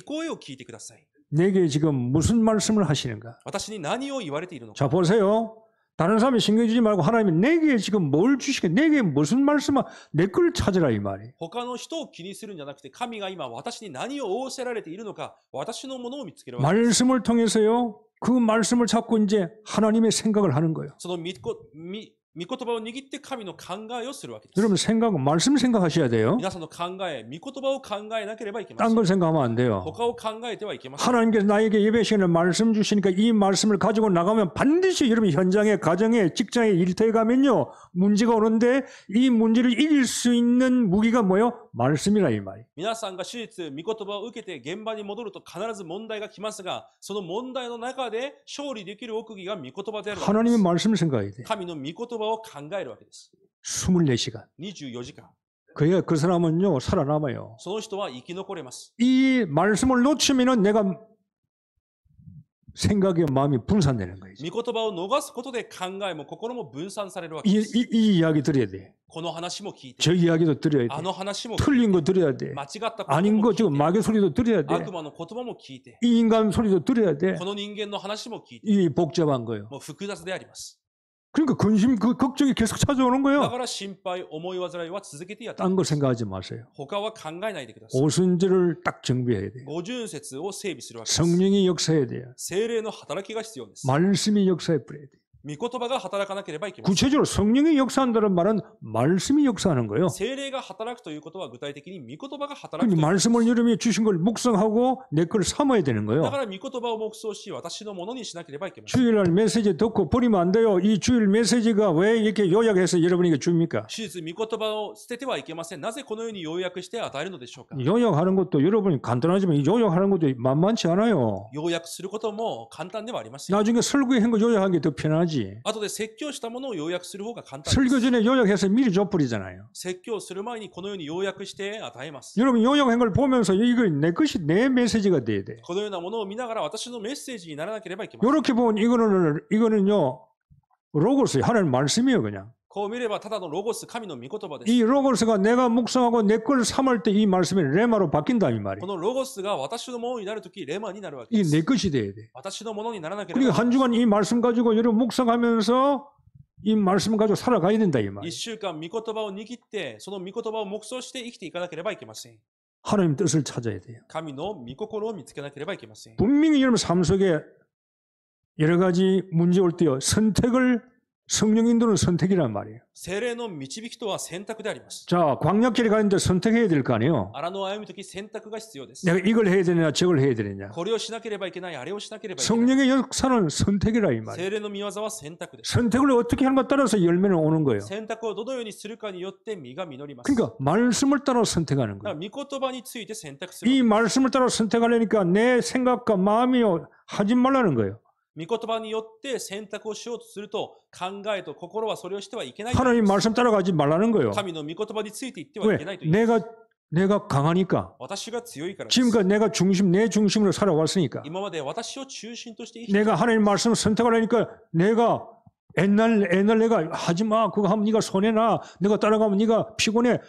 声を聞いてください。 내게 지금 무슨 말씀을 하시는가? 私に何を言われているのか。 자 보세요. 다른 사람이 신경 주지 말고 하나님이 내게 지금 뭘 주시게 내게 무슨 말씀을 내 걸 찾으라 이 말이에요. 他の人を気にするんじゃなくて、神が今私に何を仰せられているのか、私のものを見つけるわけです。 말씀을 통해서요. 그 말씀을 찾고 이제 하나님의 생각을 하는 거예요. その御言葉を握って神の考えをするわけです。 여러분 말씀 생각하셔야 돼요. 皆さんの考え、御言葉を考えなければいけませ 딴 ん。 걸 생각하면 안 돼요. 他を考えてはいけません。 하나님께서 나에게 예배 시간에 말씀 주시니까 이 말씀을 가지고 나가면 반드시 여러분 현장에 가정에 직장에 일터에 가면요 문제가 오는데 이 문제를 이길 수 있는 무기가 뭐예요? 말씀이라 이 말이에요. 皆さんが手術、御言葉を受けて現場に戻ると必ず問題が来ますが、その問題の中で勝利できる奥義が御言葉であるわけで 하나님의 す。 말씀을 생각해야 돼요. 神の御言葉を考えるわけです。 24시간. 24時間。 그래야 그 사람은요 살아남아요. その人は生き残れます。 이 말씀을 놓치면은 내가 생각의 마음이 분산되는 거예요. 御言葉を逃すことで考えも心も分散されるわけ 이, です。 이 이야기 들어야 돼. この話も聞いて、 저 이야기도 들어야 돼. あの話も聞いて、 틀린 거 들어야 돼. 間違ったことも 아닌 거 聞 지금 いて、 마귀 소리도 들어야 돼. 悪魔の言葉も聞いて、 이 인간 소리도 들어야 돼. この人間の話も聞いて、 이 복잡한 거예요. もう複雑であります。 그러니까 걱정이 계속 찾아오는 だ 거예요. から心配、思い煩いは続けてやって、 딴 거 생각하지 마세요. 他は考えないでください。 오순절을 딱 정비해야 돼요. 五巡節を整備するわけです。 성령이 역사해야 돼요. 聖霊の働きが必要です。 말씀이 역사해 버려야 돼요. 御言葉が働かなければいけません。 구체적으로 성령이 역사한다는 말은 말씀이 역사하는 거예요. 聖霊が働くということは具体的に御言葉が働く 그러니 ということです。 말씀을 여러분이 주신 걸 묵상하고 내 걸 삼아야 되는 だ 거예요. から御言葉を黙想し、私のものにしなければいけません。 주일날 메시지 듣고 버리면 안 돼요. 이 주일 메시지가 왜 이렇게 요약해서 여러분에게 줍니까? 手術、御言葉を捨ててはいけません。なぜこのように要約して与えるのでしょうか。 요약하는 것도 여러분이 간단하지만 이 요약하는 것도 만만치 않아요. 要約することも簡単ではありません。 나중에 설교에 한 거 요약하는 게 더 편하지. 後で説教したものを要約する方が簡単で 설교 す。 전에 요약해서 미리 줘버리잖아요. 説教する前にこのように要約して与えます。 여러분 요약한 걸 보면서 이거 내 것이 내 메시지가 돼야 돼. このようなものを見ながら私のメッセージにならなければいけません。 이렇게 보면 이거는요 로고스 하나님 말씀이에요 그냥. こう見ればただのロゴス、神の御言葉です。 이 로고스가 내가 묵상하고 내 걸 삼을 때 이 말씀이 레마로 바뀐다 이 こ 말이에요. のロゴスが私のものになるとき、レマになるわけで 이게 す。 내 것이 돼야 돼. 私のものにならなければい 그러니까 けま 한 せん。 주간 이 말씀 가지고 여러분 묵상하면서 이 말씀 가지고 살아가야 된다 이 一 말이에요. 週間、御言葉を握って、その御言葉を黙想して生きていかなければいけません。 하나님 뜻을 찾아야 돼요. 神の御心を見つけなければいけません。 분명히 여러분 삶 속에 여러 가지 문제 올 때요 선택을 성령 인도는 선택이란 말이에요. 聖霊の導きとは選択であります。 자 광약길에 가는데 선택해야 될 거 아니에요. 荒野を歩むとき選択が必要です。 내가 이걸 해야 되느냐 저걸 해야 되느냐. これをしなければいけない、あれをしなければいけない。 성령의 역사는 선택이라 이 말이에요. 聖霊の御業は選択です。 선택을 어떻게 하는 것 따라서 열매는 오는 거예요. 選択をどのようにするかによって実が実ります。 그러니까 말씀을 따라 선택하는 だから 거예요. 御言葉について選択する。 이 말씀을 따라 선택하려니까 내 생각과 마음이요 하지 말라는 거예요. 御言葉によって選択をしようとすると、考えと心はそれをしてはいけないと。 하나님 말씀 따라가지 말라는 거예요. 神の御言葉についていってはい 왜? けないという。 내가 강하니까. 私が強いからです。 지금까지 내가 내 중심으로 살아왔으니까. 今まで私を中心として生きて 내가 하나님 말씀을 선택하려니까 내가 옛날 내가 하지 마. 그거 하면 네가 손해나. 내가 따라가면 네가 피곤해.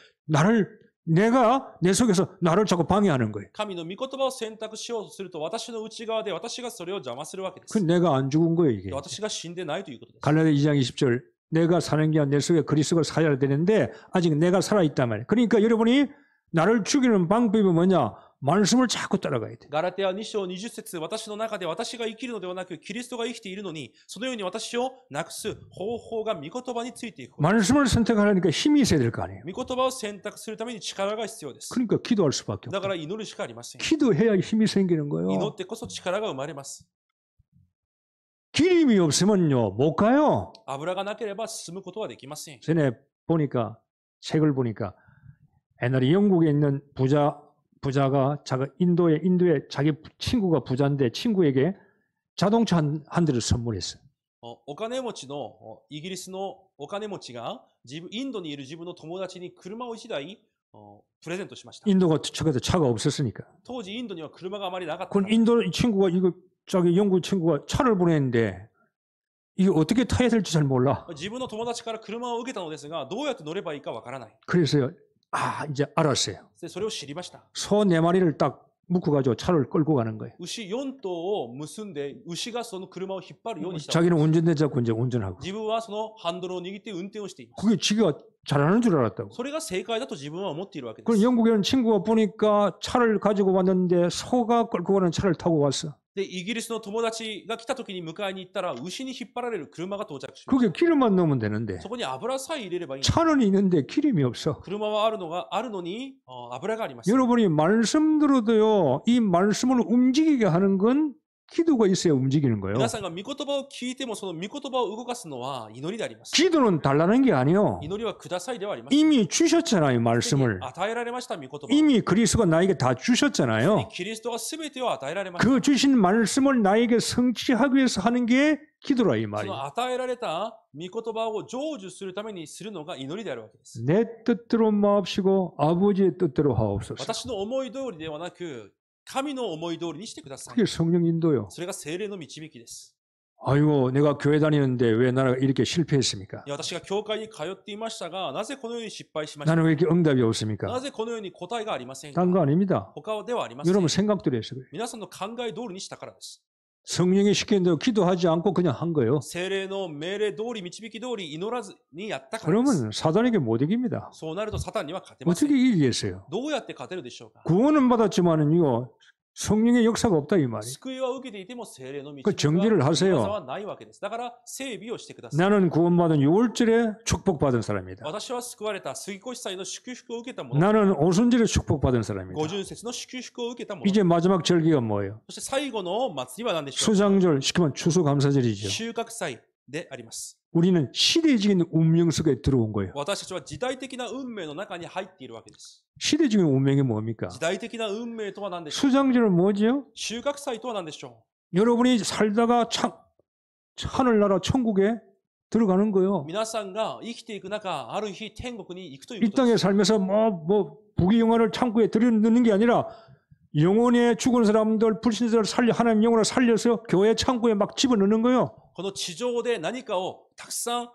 내가 내 속에서 나를 자꾸 방해하는 거예요. 神の御言葉を選択しようとすると、私の内側で私がそれを邪魔するわけです。 그 내가 안 죽은 거예요, 이게. 私が死んでないということです。 갈라디아 2장 20절. 내가 사는 게 내 속에 그리스도가 살아야 되는데 아직 내가 살아있단 말이에요. 그러니까 여러분이 나를 죽이는 방법이 뭐냐? 말씀을 자꾸 따라가야 돼. ガラテヤ2章20節、私の中で私が生きるのではなく、キリストが生きているのに、そのように私をなくす方法が御言葉についていく。 말씀을 선택하려니까 힘이 있어야 될 거 아니에요. 御言葉を選択するために力が必要です。 그러니까 기도할 수밖에 だ 없어요. から祈るしかありません。 기도해야 힘이 생기는 祈 거예요. ってこそ力が生まれます。 기름이 없으면요 못 가요. 油がなければ進むことはできません。 전에 보니까 책을 보니까 옛날에 영국에 있는 부자가 인도에 자기 친구가 부자인데 친구에게 자동차 한 대를 선물했어요. お金持ちのイギリスのお金持ちがインドにいる自分の友達に車を1台プレゼントしました。 인도 같은 쪽에도 차가 없었으니까. 当時インドには車があまりなかったか 그건 ら 인도 친구가 이거 자기 영국 친구가 차를 보냈는데 이게 어떻게 타야 될지 잘 몰라. 自分の友達から車を受けたのですが、どうやって乗ればいいかわからない。 그래서요. 이제 알았어요. でそれを知りました。 소 4마리를 딱 묶어가지고 차를 끌고 가는 거예요. 牛4頭を結んで、牛がその車を引っ張るようにした。 자기는 운전대 잡고 이제 운전하고. 自分はそのハンドルを握って運転をしています。 그게 지가 잘하는 줄 알았다고. それが正解だと自分は思っているわけで 그럼 す。 영국에 있는 친구가 보니까 차를 가지고 왔는데 소가 끌고 가는 차를 타고 왔어. で、イギリスの友達が来た時に迎えに行ったら、牛に引っ張られる車が到着しまし 그게 기름만 넣으면 되는데 た。そこに油さえ入れればいいんです。 차는 있는데 기름이 없어. 車はあるのに油がありません。 여러분이 말씀 들어도요. 이 말씀을 움직이게 하는 건 기도가 있어야 움직이는 거예요. 皆さんが御言葉を聞いても、その御言葉を動かすのは祈りであります。 기도는 달라는 게 아니요. 祈りはくださいではありません。 이미 주셨잖아요, 말씀을. 与えられました、御言葉を。 이미 그리스도가 나에게 다 주셨잖아요. キリストが全てを与えられました。 그 주신 말씀을 나에게 성취하기 위해서 하는 게 기도라 이 そ 말이에요. の与えられた御言葉を成就するためにするのが祈りであるわけです。 내 뜻대로 마옵시고 아버지의 뜻대로 하옵소서. 私の思い通りではなく、神の思い通りにしてください。 그게 성령 인도요. それが聖霊の導きです。 아이고 내가 교회 다니는데 왜 나라가 이렇게 실패했습니까? いや私が教会に通っていましたが、なぜこのように失敗しました 나는 か 왜 이렇게 응답이 な 없습니까? ぜこのように答えがありませんか 딴 거 아닙니다. 他ではありません。 여러분 생각대로 해서 그래요. 皆さんの考え通りにしたからです。 성령이 시키는 대로 기도하지 않고 그냥 한 거예요. 聖霊の命令通り、導き通り祈らずにやったからです。 그러면 사단에게 못 이깁니다. そうなるとサタンには勝てません。 어떻게 이기겠어요? どうやって勝てるでしょうか 구원은 받았지만은요 성령의 역사가 없다 이 말이에요. 救いは受けていても聖霊の導き 그 정리를 は 하세요. はないわけです。だから整備をしてください。 나는 구원받은 6월절에 축복받은 사람이다. 私は救われた杉越祭の祝福を受けたもの。 나는 오순절에 축복받은 사람이다. 五巡節の祝福を受けたもの。 이제 마지막 절기가 뭐예요? そして最後の祭りは何でしょうか 수장절 시키면 추수감사절이죠. 収穫祭であります。 우리는 시대적인 운명 속에 들어온 거예요. 私たちは時代的な運命の中に入っているわけです。 시대적인 운명이 뭡니까? 時代的な運命とは何でしょう 수장절은 뭐죠? 収穫祭とは何でしょ 여러분이 살다가 하늘나라 천국에 들어가는 う 거예요. 皆さんが生きていく中、ある日天国に行くという 이 ことで 땅에 す。 살면서 부귀영화를 창고에 들여넣는 게 아니라 영혼에 죽은 사람들, 불신자를 하나님 영혼을 살려서 교회 창고에 막 집어넣는 거예요. この地上で何かをたくさん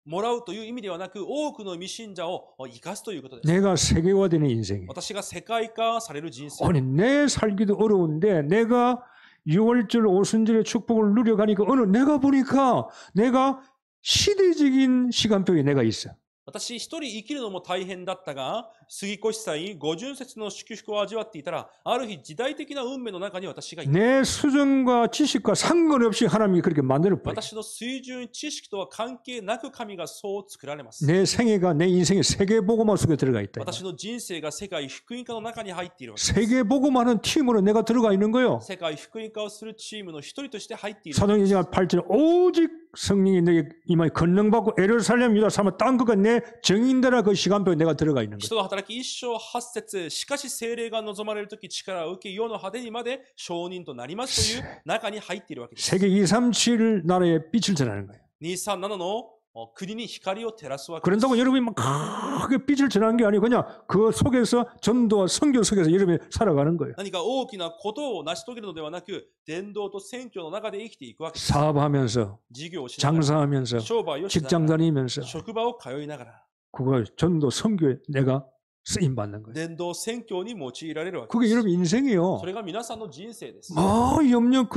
もらうという意味ではなく、多くの未信者を生かすということです。 내가 세계화되는 인생이에요. 私が世界化される人生。 아니 내 살기도 어려운데 내가 6월절 오순절의 축복을 누려가니까 내가 보니까 내가 시대적인 시간표에 내가 있어. 私一人生きるのも大変だったが、杉越祭五巡節の祝福を味わっていたら、ある日時代的な運命の中に私がいた。 내 수준과 지식과 상관없이 하나님이 그렇게 만들어 버려. 私の水準、知識とは関係なく神がそう作られます。 내 생애가 내 인생의 세계복음화 속에 들어가 있다. 私の人生が世界福音化の中に入っているわけです。 세계복음화는 팀으로 내가 들어가 있는 거예요. 世界福音化をするチームの一人として入っている。 사도행전 8절 오직 성령이 내게 임하여 권능받고 예루살렘 유다 사마 땅 끝과 내 정인되라 그 시간표에 내가 들어가 있는 거예요. 人の働き一章八節、しかし聖霊が望まれるとき力を受け、世の果てにまで証人となりますという中に入っているわけです。 세계 237 나라에 빛을 전하는 거예요. 237の国に光を照らすわけです。 그런다고 여러분이 막 크게 빛을 전하는 게 아니고 그냥 그 속에서 전도와 선교 속에서 여러분이 살아가는 거예요. 何か大きなことを成し遂げるのではなく、伝道と宣教の中で生きていくわけです。 사업하면서 事業をしながら、 장사하면서 商売をしな 직장 がら、 다니면서 職場を通いながら、 그거 전도 선교에 내가 쓰임 받는 거예요. 伝道宣教に用いられるわけ 그게 です。 여러분 인생이에요. それが皆さんの人生です。 염려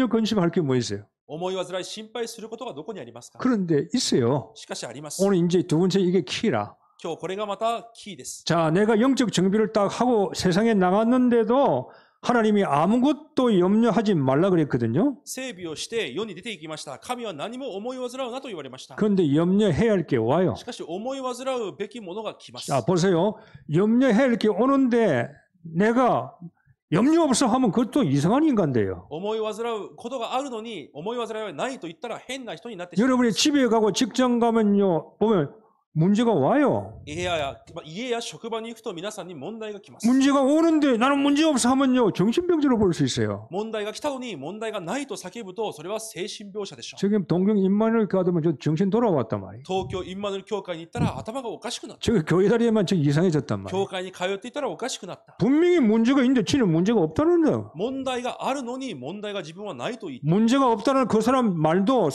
근심할 게 뭐 있어요? 思い煩い、心配することがどこにありますか？ 그런데 있어요. しかしあります。 오늘 이제 두 번째 이게 키라. 今日これがまたキーです。 자, 내가 영적 정비를 딱 하고 세상에 나갔는데도 하나님이 아무것도 염려하지 말라 그랬거든요. 整備をして世に出ていきました。神は何も思い煩うなと言われました。 그런데 염려해야 할 게 와요. しかし思い煩うべきものが来ます。 자, 보세요. 염려해야 할 게 오는데 내가 염려 없어 하면 그것도 이상한 인간돼요. 思い煩うことがあるのに思い煩いはないと言ったら変な人になってしまう。 여러분이 집에 가고 직장 가면요. 보면 문제가 와요. 家や職場に行くと皆さんに問題が来ます。 문제가 오는데 나는 문제 없어 하면요. 정신병자로 볼 수 있어요. 問題が来たのに問題がないと叫ぶと、それは精神病者でしょう。 지금 동경 임마누엘 가더면 저 정신 돌아왔단 말이에요. 東京インマヌエル教会に行ったら頭がおかしくなった。 저 교회 다니에만 저 이상해졌단 教 말이에요. 会に通っていたらおかしくなった。 분명히 문제가 있는데 지는 문제가 없다는데 問題があるのに問題が自分はないと言って、 문제가 없다는 그 사람 말도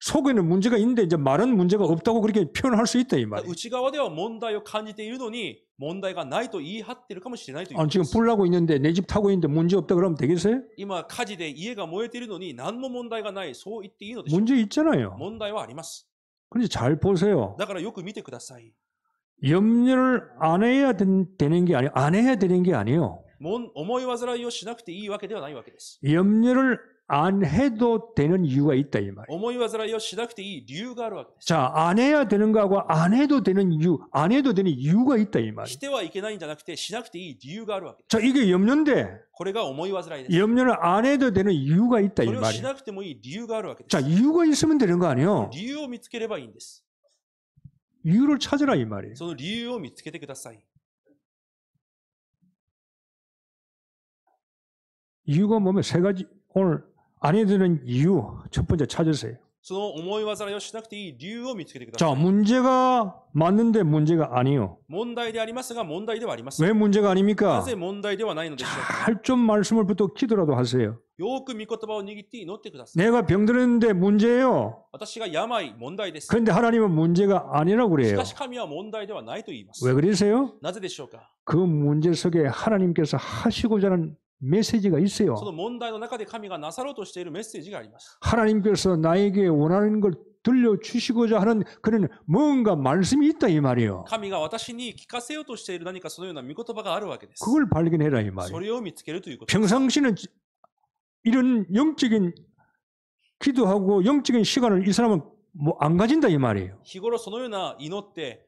속에는 문제가 있는데 이제 말은 문제가 없다고 그렇게 표현할 수 있다 이 말이에요. 内側では問題を感じているのに問題がないと言い張っているかもしれないというこ 아니 と 지금 です。 불 나고 있는데 내 집 타고 있는데 문제 없다 그러면 되겠어요? 今火事で家が燃えているのに何も問題がない、そう言っていいのでしょう。 문제 있잖아요. 問題はあります。 그래서 잘 보세요. だからよく見てください。 염려를 안 해야 되는 게 아니에요. 안 해야 되는 게 아니에요. 思い煩いをしなくていいわけではないわけです。 염려를 안 해도 되는 이유가 있다 이 말이에요. 思い煩いをしなくていい理由があるわけです。 자, 안 해야 되는 거하고 안 해도 되는 이유, 안 해도 되는 이유가 있다 이 し 말이에요. てはいけないんじゃなくて、しなくていい理由があるわけです。 자, 이게 염려인데 これが思い煩いです。 염려를 안 해도 되는 이유가 있다 이 それをし 말이에요. なくてもいい理由があるわけで 자, す。 이유가 있으면 되는 거 아니에요? 理由を見つければいいんです。 이유를 찾으라 이 말이에요. その理由を見つけてください。 이유가 뭐면 세 가지 오늘 안 해도 되는 이유 첫 번째 찾으세요. その思い煩いをしなくていい理由を見つけてくだ 자, さい。 문제가 맞는데 문제가 아니요. 問題でありますが問題ではありません。 왜 문제가 な 아닙니까? ぜ問題ではないのでしょうか。 잘 좀 말씀을 붙어 기도라도 하세요. よーく御言葉を握って祈ってください。 내가 병들었는데 문제예요. 私が病、問題です。 그런데 하나님은 문제가 아니라고 し 그래요. かし神は問題ではないと言います。 왜 그러세요? なぜでしょうか。 그 문제 속에 하나님께서 하시고자 하는 메시지가 そ 있어요. の問題の中で神がなさろうとしているメッセージがあります。 하나님께서 나에게 원하는 걸 들려주시고자 하는 그런 뭔가 말씀이 있다 이 말이에요. 神が私に聞かせようとしている何かそのような御言葉があるわけです。 그걸 발견해라 이 そ 말이에요. れを見つけるということです。 평상시는 이런 영적인 기도하고 영적인 시간을 이 사람은 뭐 안 가진다 이 말이에요. 日頃そのような祈って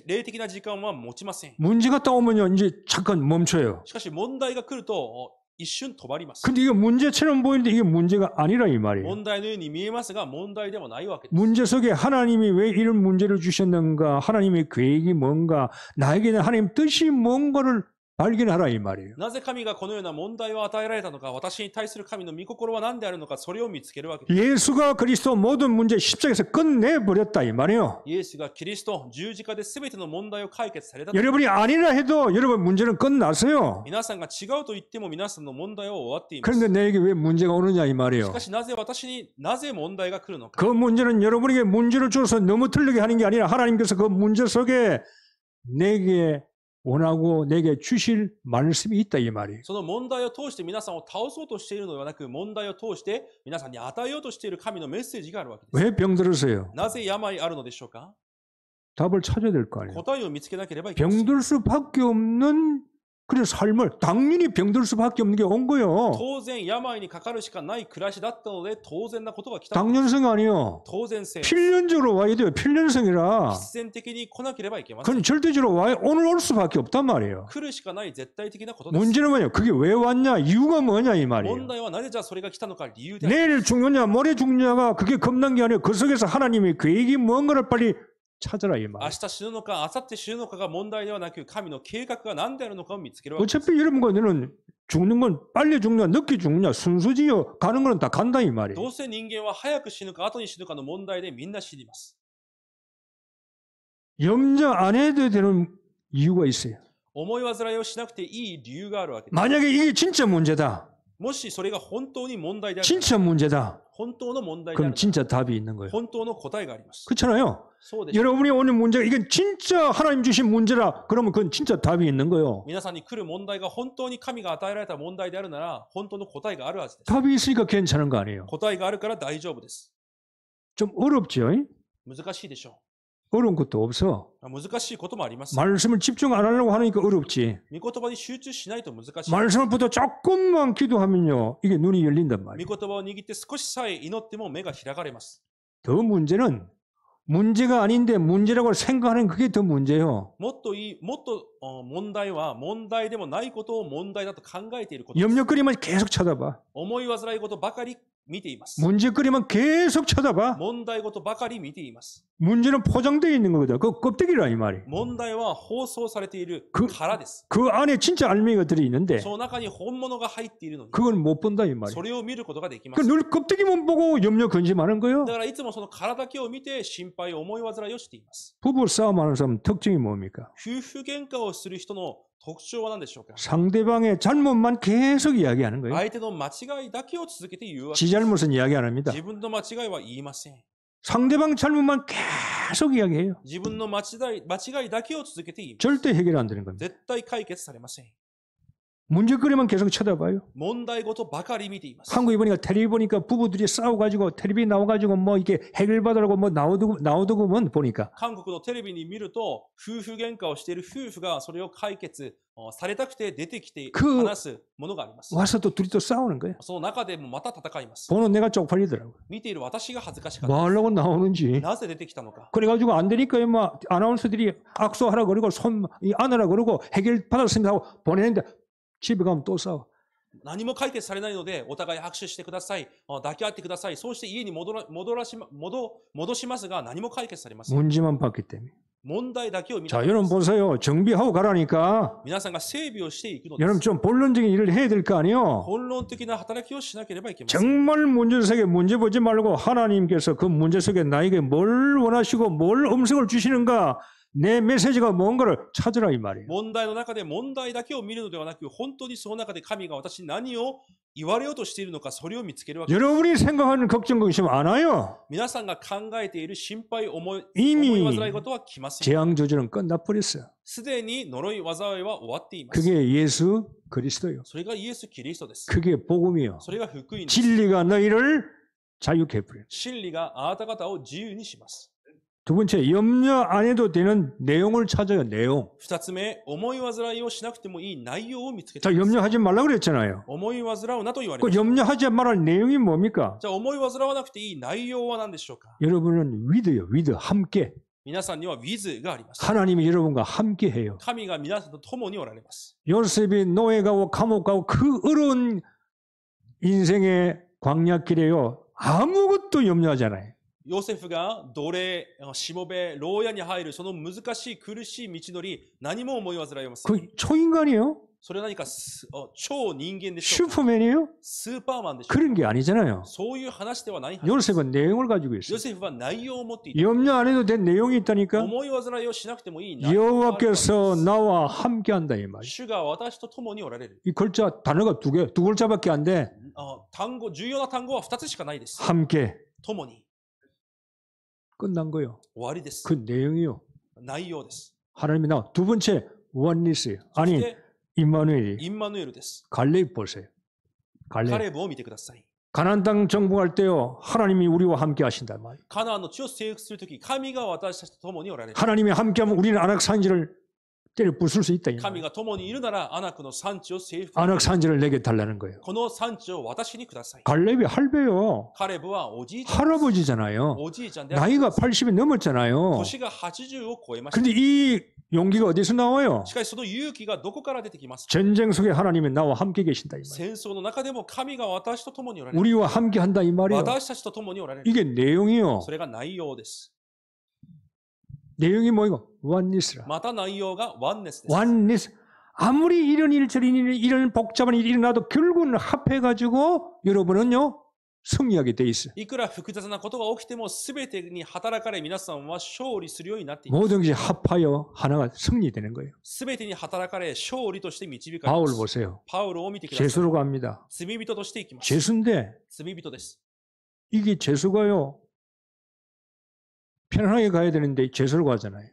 霊的な時間は持ちません。 문제가 따오면요 이제 잠깐 멈춰요. しかし問題が来ると一瞬止まります。 근데 이게 문제처럼 보이는데 이게 문제가 아니라 이 말이에요. 問題のように見えますが問題ではないわけです。 문제 속에 하나님이 왜 이런 문제를 주셨는가, 하나님의 계획이 뭔가, 나에게는 하나님 뜻이 뭔가를 발견하라 이 말이에요. なぜ神がこのような問題を与えられたのか、私に対する神の御心は何であるのか、それを見つけるわけです。 예수가 그리스도 모든 문제 십자가에서 끝내버렸다 이 말이에요. イエスがキリスト、十字架で全ての問題を解決された。 여러분이 아니라 해도 여러분 문제는 끝났어요. 皆さんが違うと言っても皆さんの問題は終わっています。 그런데 내게 왜 문제가 오느냐 이 し 말이에요. かしなぜ私になぜ問題が来るのか。 그 문제는 여러분에게 문제를 줘서 너무 틀리게 하는 게 아니라 하나님께서 그 문제 속에 내게 원하고 내게 주실 말씀이 있다 이 말이에요. その問題を通して皆さんを倒そうとしているのではなく、問題を通して皆さんに与えようとしている神のメッセージがあるわけです。 왜 병들으세요? なぜ病あるのでしょうか。 답을 찾아야 될 거 아니에요. 答えを見つけなければいけません。 병들 수밖에 없는 그런 삶을 당연히 병들 수밖에 없는 게 온 거예요. 当然病にかかるしかない暮らしだったので当然なことが来た。 당연성 아니에요. 当然性。 필연적으로 와야 돼요. 필연성이라. 必然的に来なければいけません。 그건 절대적으로 와야 오늘 올 수밖에 없단 말이에요. 来るしかない絶対的なことです。 문제는 뭐냐? 그게 왜 왔냐? 이유가 뭐냐 이 問 말이에요. 題はなぜじゃあそれが来たのか理由である。 내일 죽느냐 모레 죽느냐가 그게 겁난 게 아니에요. 그 속에서 하나님의 계획이 뭔가를 빨리 찾아라 이 明 말이에요. 日死ぬのか、明後日死ぬのかが問題ではなく、神の計画が何であるのかを見つけるわけです。 어차피 이런 거는 죽는 건 빨리 죽느냐 늦게 죽느냐 순수지요. 가는 거는 다 간다 이 ど 말이에요. うせ人間は早く死ぬか後に死ぬかの問題でみんな死にます。 염려 안 해도 되는 이유가 있어요. 思い煩いをしなくていい理由があるわけです。 만약에 이게 진짜 문제다. もしそれが本当に問題であるなら 진짜 문제다. 本当の問題である 그럼 なら 진짜 답이 있는 거예요. 本当の答えがあります。 그렇잖아요. そうでしょう。 여러분이 오는 문제가 이건 진짜 하나님 주신 문제라 그러면 그건 진짜 답이 있는 거예요. 皆さんに来る問題が本当に神が与えられた問題であるなら、本当の答えがあるはずです。 답이 있으니까 괜찮은 거 아니에요. 答えがあるから大丈夫です。 좀 어렵죠? 難しいでしょ 어려운 것도 없어. う。難しいこともあります。 말씀을 집중 안 하려고 하니까 어렵지. 御言葉に集中しないと難しい。 말씀을 붙어 조금만 기도하면요. 이게 눈이 열린단 御 말이에요. 言葉を握って少しさえ祈っても目が開かれます。 더 문제는 문제가 아닌데 문제라고 생각하는 그게 더 문제예요. もっと問題は問題でもないことを問題だと考えていることです。 염려거리만 계속 쳐다봐. 思い煩いことばかり見ています。 문제거리만 계속 쳐다봐. 問題ごとばかり見ています。 문제는 포장되어 있는 거거든. 그 껍데기라 이 말이. 問題は包装されている殻です。 그 안에 진짜 알맹이가 들어있는데 その中に本物が入っているのに、 그건 못 본다 이 말이. それを見ることができま 그 す。 늘 껍데기만 보고 염려 근심하는 거예요. だからいつもその殻だけを見て心配、思い煩いをしています。 부부 싸움하는 사람 특징이 뭡니까? 夫婦喧嘩をする人の特徴は何でしょうか？ 상대방의 잘못만 계속 이야기하는 거예요. 相手の間違いだけを続けて言うわけ 지 です。 잘못은 이야기 안 합니다. 自分の間違いは言いません。 상대방 잘못만 계속 이야기해요. 自分の間違いだけを続けて言います。 절대 해결 안 되는 겁니다. 絶対解決されません。 문제거리만 계속 쳐다봐요. 問題ごとばかり見ています。 한국에 보니까 텔레비 보니까 부부들이 싸워가지고 텔레비 나와가지고 뭐 이게 해결받으라고 뭐 나오더구먼 보니까 韓国のテレビに見ると、夫婦喧嘩をしている夫婦がそれを解決されたくて出てきて話すものがあります。 와서 또 둘이 또 싸우는 거예요. その中でもまた戦います。 보는 내가 쪽팔리더라고요. 見ている私が恥ずかしかっ 뭐 た。 하려고 나오는지. なぜ出てきたのか。 그래가지고 안 되니까 뭐 아나운서들이 악수하라 그러고 손 안으라 그러고 해결 받았습니다 하고 보내는데 집에 가면 또 싸워. 何も解決されないので、お互い握手してください、抱き合ってください。そうして家に戻しますが、何も解決されません。 문제만 봤기 때문에. 問題だけを見て 자, 여러분 보세요. 정비하고 가라니까. 皆さんが整備をしていくので 여러분 す。 좀 본론적인 일을 해야 될 거 아니에요. 本論的な働きをしなければいけません。 정말 문제 속에 문제 보지 말고 하나님께서 그 문제 속에 나에게 뭘 원하시고 뭘 음성을 주시는가 내 메시지가 뭔가를 찾으라 이 말이에요. 問題の中で問題だけを見るのではなく、本当にその中で神が私に何を言われようとしているのか、それを見つけるわけです。 여러분이 생각하는 걱정 근심 안 와요. 皆さんが考えている心配、思い 이미 煩い事は来ません。 재앙 저주는 끝나버렸어요. すでに呪い、災いは終わっています。 그게 예수 그리스도요. それがイエス・キリストです。 그게 복음이요. それが福音です。 진리가 너희를 자유케 해버려요. 真理があなた方を自由にします。 두 번째, 염려 안 해도 되는 내용을 찾아요. 내용. 二つ目、思い煩いをしなくてもいい内容を見つけて 자, ください。 염려하지 말라고 그랬잖아요. 思い煩うなと言われま 그 した。 염려하지 말할 내용이 뭡니까? じゃあ思い煩わなくていい内容は何でしょうか？ 여러분은 위드요. 위드. 함께. 皆さんには with があります。 하나님이 여러분과 함께 해요. 神が皆さんと共におられます。 요셉이 노예 가고 감옥 가고 그 어려운 인생의 광야길에요. 아무것도 염려하잖아요. ヨセフが奴隷、しもべ、牢屋に入るその難しい苦しい道のり、何も思い煩いません。 그 초인간이에요? それは何か超人間でしょうか？ 슈퍼맨이에요? スーパーマンでしょうか？ 그런 게 아니잖아요. そういう話ではないはずです。 요셉은 내용을 가지고 ヨ 있어요. セフは内容を持っていた。 염려 안 해도 된 내용이 있다니까. 思い煩いをしなくてもいい内容があるわけです。 여호와께서 나와 함께한다 이 말이에요. 主が私と共におられる。 이 글자 단어가 두 글자밖에 안 돼. 重要な単語は2つしかないです。 함께 共に。 끝난 거요. 終わりです。 그 내용이요. 内容です。 하나님이 나와. 두 번째 원리스예요. そし 아니 て、 임마누엘이 インマヌエルです。 갈렙 보세요. カ 갈렙. レブを見てください。 가나안 땅 정복할 때요. 하나님이 우리와 함께 하신단 말이에요. カナンの地を征服するとき、神が私たちと共におられる。 하나님이 함께하면 우리는 안악 산지를 때려 부술 수 있다 이 神 말이에요. が共にいるなら、アナクの産地を征服。 안악 산지를 내게 달라는 거예요. この産地を私にください。 갈렙이 할배요. カレブはおじいちゃんです。 할아버지잖아요. おじいちゃんであり 나이가 80이 넘었잖아요. 年が80を超えました。 근데 이 용기가 어디서 나와요? しかしその勇気がどこから出てきますか？ 전쟁 속에 하나님이 나와 함께 계신다 이 말이에요. 戦争の中でも神が私と共におられる。 우리와 함께 한다 이 말이에요. 私たちと共におられる。 이게 내용이요. それが内容です。 내용이 뭐이고? 원리스라. また内容がワンネスです。 원리스. 아무리 이런 일 저런 일 이런 복잡한 일이 일어나도 결국은 합해가지고 여러분은요 승리하게 돼 있어요. いくら複雑なことが起きても全てに働かれ皆さんは勝利するようになっています。 모든 것이 합하여 하나가 승리되는 거예요. 全てに働かれ勝利として導かれ 바울 ます。 보세요. パウロを見てください。 죄수로 갑니다. 罪人としていきます。 죄수인데 罪人です。 이게 죄수가요 편안하게 가야 되는데 죄수로 가잖아요.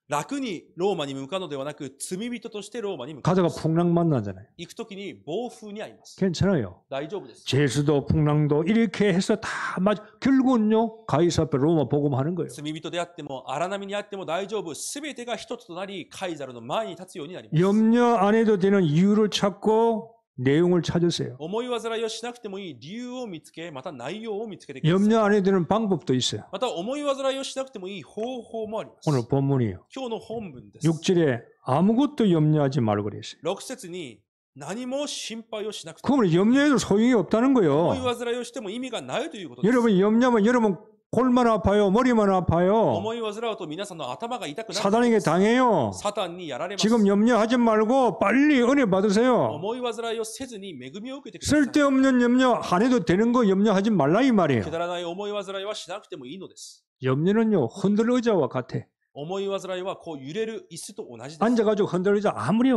楽にローマに向かうのではなく、罪人としてローマに向かう。 가다가 풍랑 만나잖아요. 行くときに暴風に遭います。 괜찮아요. 大丈夫です。 죄수도 풍랑도 이렇게 해서 다 맞아. 결국은요 가이사 앞에 로마 복음하는 거예요. 罪人であっても、荒波にあっても大丈夫。すべてが一つとなり、カイザルの前に立つようになります。 염려 안 해도 되는 이유를 찾고 내용을 찾으세요. 思い煩いをしなくてもいい理由を見つけ、また内容を見つけてください。 염려 안 해도 되는 방법도 있어요. また思い煩いをしなくてもいい方法もあります。 오늘 본문이요. 今日の本文です。 6절에 아무것도 염려하지 말고 그랬어요. 6節に何も心配をしなくて、 그러면 염려해도 소용이 없다는 思い 거예요. 煩いをしても意味がないということです。 여러분 염려하면 여러분 골만 아파요. 머리만 아파요. 思い煩うと皆さんの頭が痛くなる。 사단에게 당해요. サタンにやられます。 지금 염려하지 말고 빨리 은혜 받으세요. 思い煩いをせずに恵みを受けてください。 쓸데없는 염려 안 해도 되는 거 염려하지 말라 이 말이에요. くだらない思い煩いはしなくてもいいのです。 염려는요 흔들 의자와 같아. 思い煩いはこう揺れる椅子と同じです。 앉아가지고 흔들 의자 아무리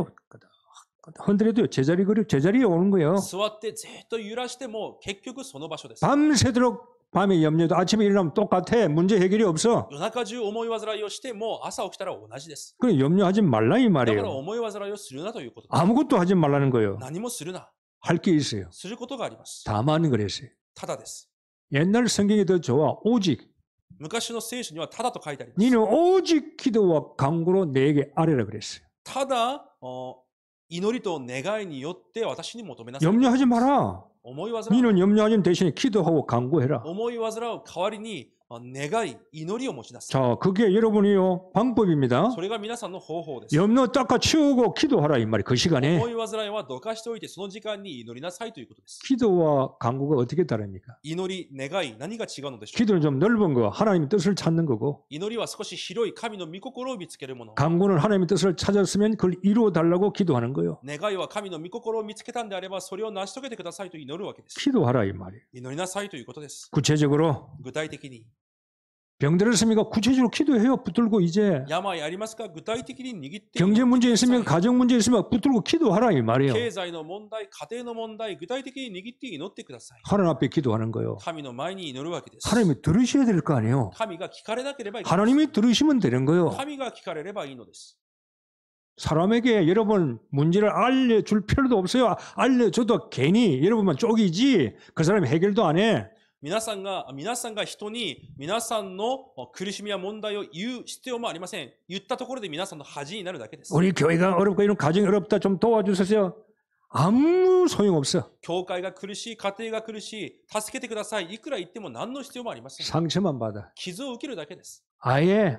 흔들어도 제자리에 오는 거예요. 座ってずっと揺らしても結局その場所です。 밤새도록 밤에 염려도 아침에 일어나면 똑같아. 문제 해결이 없어. 夜中中思い煩いをしても朝起きたら同じです。 그래 염려하지 말라 이 だから 말이에요. 思い煩いをするなということです。 아무것도 하지 말라는 거예요. 何もするな。 할 게 있어요. することがあります。 다만 그랬어요. ただです。 옛날 성경이 더 좋아. 오직 昔の聖書にはただと書いてあります。 니는 오직 기도와 간구로 내게 아뢰라 그랬어요. ただ祈りと願いによって私に求めなさい。 염려하지 마라. 思い煩う。 니는 염려하지 대신에 기도하고 간구해라. 思い煩う代わりに願い、祈りを持ちなさい。 자, 그게 여러분이요 방법입니다. それが皆さんの方法です。 염려 닦아치우고 기도하라 이 말이 그 시간에. 思い煩いはどかしておいてその時間に祈りなさいということです。 기도와 간구가 어떻게 다릅니까? 祈り、願い、何が違うのでしょうか。 기도는 좀 넓은 거, 하나님의 뜻을 찾는 거고, 祈りは少し広い神の御心を見つけるもの。 간구는 하나님의 뜻을 찾았으면 그걸 이루어 달라고 기도하는 거예요. 願いは神の御心を見つけたんであればそれを成し遂げてくださいと祈るわけです。 기도하라 이 말이에요. 祈りなさいということです。 구체적으로 具体的に。 병 들었습니까? 구체적으로 기도해요. 붙들고 이제 病ありますか？具体的に握って。 경제 문제 있으면 가정 문제 있으면 붙들고 기도하라 이 말이에요. 経済の問題、家庭の問題、具体的に握って祈ってください。 하나님 앞에 기도하는 거예요. 神の前に祈るわけです。 하나님이 들으셔야 될 거 아니에요. 神が聞かれなければいけない。 하나님이 들으시면 되는 거예요. 神が聞かれればいいのです。 사람에게 여러분 문제를 알려줄 필요도 없어요. 알려줘도 괜히 여러분만 쪽이지 그 사람이 해결도 안 해. 皆さんが人に皆さんの苦しみや問題を言う必要もありません。言ったところで皆さんの恥になるだけです。 우리 교회가 어렵고 이런 가정이 어렵다 좀 도와주세요. 아무 소용없어. 教会が苦しい、家庭が苦しい、助けてください。いくら言っても何の必要もありません。 상처만 받아. 傷を受けるだけです。 아예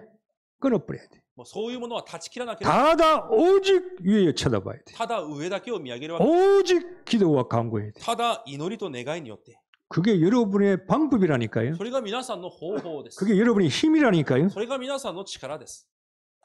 끊어버려야 돼. もうそういうものは断ち切らなければ。 다 오직 위에 쳐다봐야 돼. ただ上だけを見上げるわけ。 오직 기도와 간구해야 돼. ただ祈りと願いによって。 그게 여러분의 방법이라니까요. それが皆さんの方法です。 그게 여러분의 힘이라니까요. それが皆さんの力です。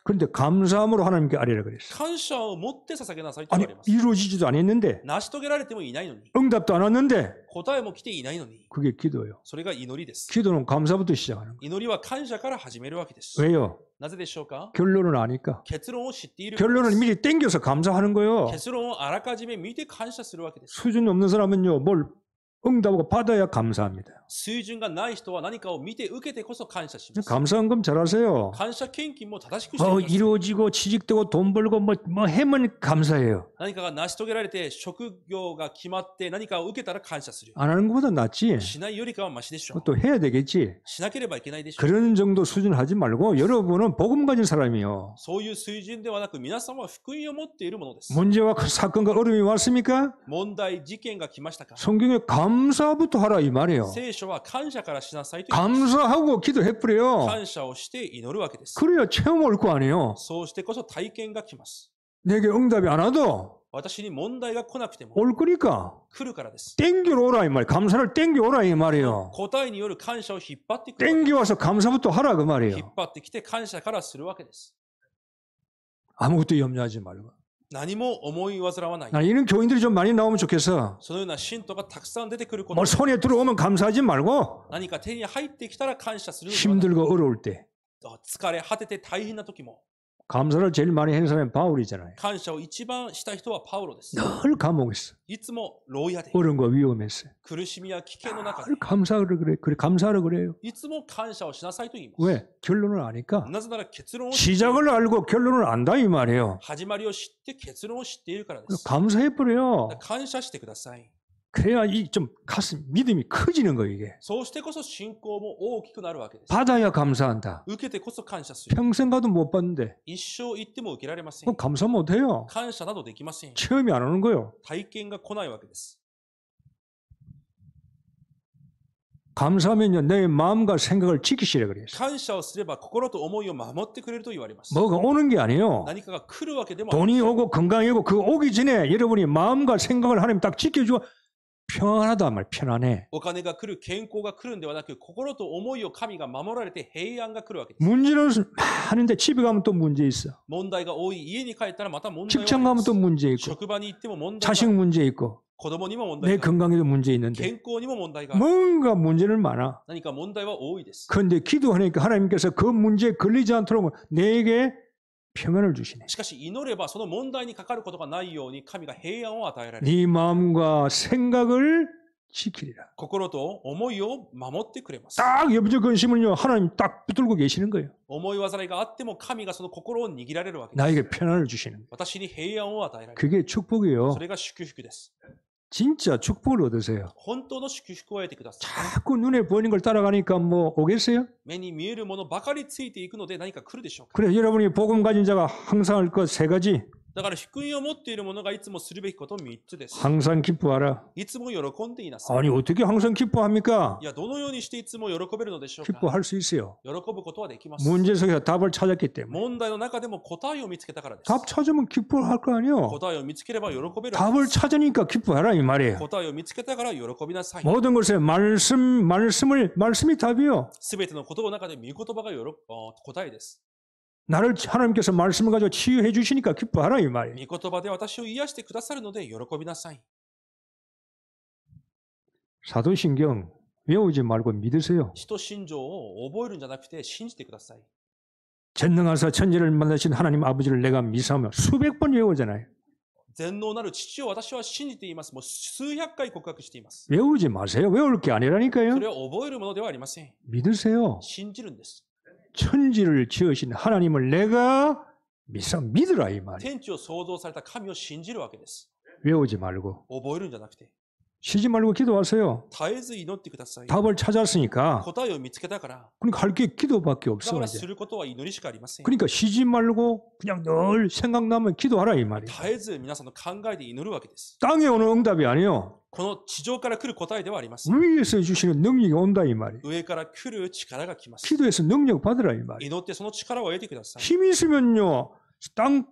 그런데 감사함으로 하나님께 아뢰라 그랬어. 感謝を持って捧げなさいと言 아니 われます。 이루어지지도 않았는데 成し遂げられてもいないのに、 응답도 안 왔는데 答えも来ていないのに、 그게 기도예요. それが祈りです。 기도는 감사부터 시작하는 거예요. 祈りは感謝から始めるわけです。 왜요? なぜでしょうか？ 결론은 아니까. 結論を知っているからで 결론을 す。 미리 땡겨서 감사하는 거예요. 結論をあらかじめ見て感謝するわけです。 수준이 없는 사람은요, 뭘 응답하고 받아야 감사합니다. 水準がない人は何かを見て受けてこそ感謝します。 감사헌금 잘하세요. 感謝献金も正しくしてください。 이루어지고 취직되고 돈 벌고 뭐 해면 감사해요. 何かが成し遂げられて職業が決まって何かを受けたら感謝する。 안 하는 것보다 낫지. しないよりかはマシでしょう。 또 해야 되겠지. しなければいけないでしょう。 그런 정도 수준 하지 말고 여러분은 복음 가진 사람이요. そういう水準ではなく皆さんは福音を持っているものです。 문제와 사건과 어려움이 왔습니까? 問題、事件が来ましたか？ 성경에 감사부터 하라 이 말이에요. 聖書は感謝からしなさいと言います。 감사하고 기도해버려요. 感謝をして祈るわけです。 그래야 체험 올 거 아니에요. そうしてこそ体験が来ます。 내게 응답이 안 와도 私に問題が来なくても 올 거니까 来るからです。 땡겨로 오라 이 말이에요. 감사를 땡겨 오라 이 말이에요. 答えによる感謝を引っ張ってくるわけです。 땡겨와서 감사부터 하라 그 引っ 말이에요. 張ってきて感謝からするわけです。 아무것도 염려하지 말고. 何も思い煩わない。 난 이런 교인들이 좀 많이 나오면 좋겠어. そのような信徒がたくさん出てくること 뭐 。 손에 들어오면 감사하지 말고 何か手に入ってきたら感謝するのではなく 힘들고 어려울 때 疲れ果てて大変な時も 감사를 제일 많이 하는 사람이 바울이잖아요. 感謝を一番した人はパウロです。 늘 감옥했어. いつも牢屋で 어려움과 위험했어. 苦しみや危険の中で 늘 감사를 그래 감사하라 그래요. いつも感謝をしなさいと言います。 왜? 결론을 아니까. なぜなら結論を知っている 시작을 알고 결론을 안다 이 말이에요. 始まりを知って結論を知っているからです。 감사해버려요. 感謝してください。 그래야 이 좀 가슴 믿음이 커지는 거예요 이게. そうしてこそ信仰も大きくなるわけです。 받아야 감사한다. 受けてこそ感謝する。 평생 가도 못 받는데 一生言っても受けられません 그럼 。 감사 못해요. 感謝などできません。 체험이 안 오는 거예요. 体験が来ないわけです。 감사하면요, 내 마음과 생각을 지키시라 그랬어요. 感謝をすれば心と思いを守ってくれると言われます。 뭐가 오는 게 아니에요. 何かが来るわけでも 돈이 오고 건강이 오고 그 오기 전에 여러분이 마음과 생각을 하나님 딱 지켜주고 편안하다 말 편안해. お金が来る、健康が来るんではなく、心と思いを神が守られて平安が来るわけです。 문제는 많은데 집에 가면 또 문제 있어. 問題が多い、家に帰ったらまた問題があ 직장 りま 가면 す 또 문제 있고 職場に行っても問題 자식 が、 문제 있고 子供にも問 내 題が、 건강에도 문제 있는데 健康にも問題がある。 뭔가 문제는 많아. 何か問題は多いです。 그런데 기도하니까 하나님께서 그 문제에 걸리지 않도록 내게 평안을 주시네. しかし祈ればその問題にかかることがないように神が平安を与えられる。 네 마음과 생각을 지키리라. 心と思いを守ってくれます。 딱 염려 근심을요 하나님 딱 붙들고 계시는 거예요. 思い煩いがあっても神がその心を握られるわけです。 나에게 편안을 주시는 거예요. 私に平安を与えられる。 그게 축복이에요. それが祝福です。 진짜 축복을 얻으세요. 本当の祝福を得てください。 자꾸 눈에 보이는 걸 따라가니까 뭐 오겠어요? 目に見えるものばかりついていくので何か来るでしょうか。 그래 여러분이 복음 가진 자가 항상 할 것 세 가지. だから福音を持っている者がいつもするべきこと3つです。 항상 기뻐하라. いつも喜んでいなさい。 아니 어떻게 항상 기뻐합니까? いや、どのようにしていつも喜べるのでしょうか。 기뻐할 수 있어요. 喜ぶことはできます。 문제 속에서 답을 찾았기 때문에. 問題の中でも答えを見つけたからです。 답 찾으면 기뻐할 거 아니에요. 答えを見つければ喜べるわけで 답을 す。 찾으니까 기뻐하라 이 말이에요. 答えを見つけたから喜びなさい。 모든 것에 말씀이 답이요. すべてのことの中で御言葉が答えです。 나를 하나님께서 말씀을 가지고 치유해 주시니까 기뻐하라 이 말이에요. 御言葉で私を癒してくださるので喜びなさい。 사도신경 외우지 말고 믿으세요. 使徒信条を覚えるんじゃなくて信じてください。 전능하사 천지를 만드신 하나님 아버지를 내가 미사하며 수백 번 외우잖아요. 全能なる父を私は信じています。もう数百回告白しています。 외우지 마세요. 외울 게 아니라니까요. それは覚えるものではありません。 믿으세요. 信じるんです。 천지를 지으신 하나님을 내가 믿으라 이 말이에요. 天地を創造された神を信じるわけです。 외우지 말고 覚えるんじゃなくて、 쉬지 말고 기도하세요. 絶えず祈ってください。 답을 찾았으니까 答えを見つけたから、 그러니까 할 게 기도밖에 だ 없어 から 이제. することは祈りしかありません。 그러니까 쉬지 말고 그냥 늘 생각나면 기도하라 이 말이에요. 絶えず皆さんの考えで祈るわけです。 땅에 오는 응답이 아니에요. この地上から来る答えではありません。 위에서 주시는 능력이 온다 이 말이에요. 上から来る力が来ます。 기도해서 능력 받으라 이 말이에요. 祈ってその力を得てください。 힘이 있으면요.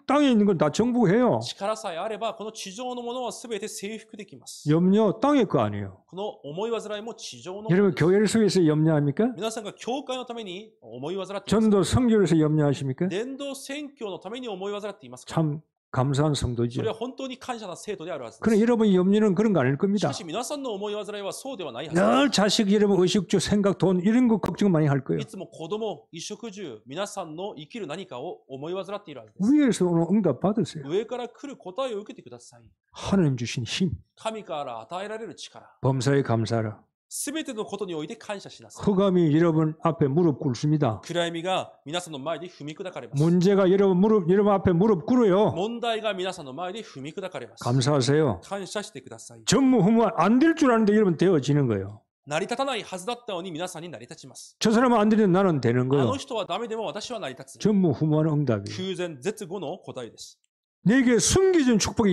땅에 있는 건 다 정복해요. 力さえあれば、この地上のものは全て征服できます。 염려 땅의 거 아니에요. この思い煩いも地上のもの 여러분 です。 교회를 위해서 염려합니까? 皆さんが教会のために思い煩っています。 전도 선교를 위해서 염려하십니까? 伝道宣教のために思い煩っていますか。 참 감사한 それ 성도죠. は本当に感謝な生徒であるはずで 그러나 す。 여러분의 염려는 그런 거 아닐 し 겁니다. かし皆さんの思い煩いはそうではないはずです。 늘 자식 여러분 의식주 생각 돈 이런 거 걱정 많이 할 거예요. いつも子供、衣食住、皆さんの生きる何かを思い煩っているはずです。 위에서 오는 응답 받으세요. 上から来る答えを受けてください。 하나님 주신 힘, 神から与えられる力。 범사에 감사하라. すべてのことにおいて感謝しなさい。 흑암이 여러분 앞에 무릎 꿇습니다. 暗闇が皆さんの前で踏み砕かれます。 문제가 여러분 앞에 무릎 꿇어요. 問題が皆さんの前で踏み砕かれます。 감사하세요. 感謝してください。 전무후무한 안 될 줄 아는데 여러분 되어지는 거예요. 成り立たないはずだったのに皆さんに成り立ちます。 저 사람은 안 되는데 나는 되는 あ 거예요. の人はダメでも私は成り立つ。 전무후무한 응답이에요. 空前絶後の答えです。 내게 숨겨진 축복이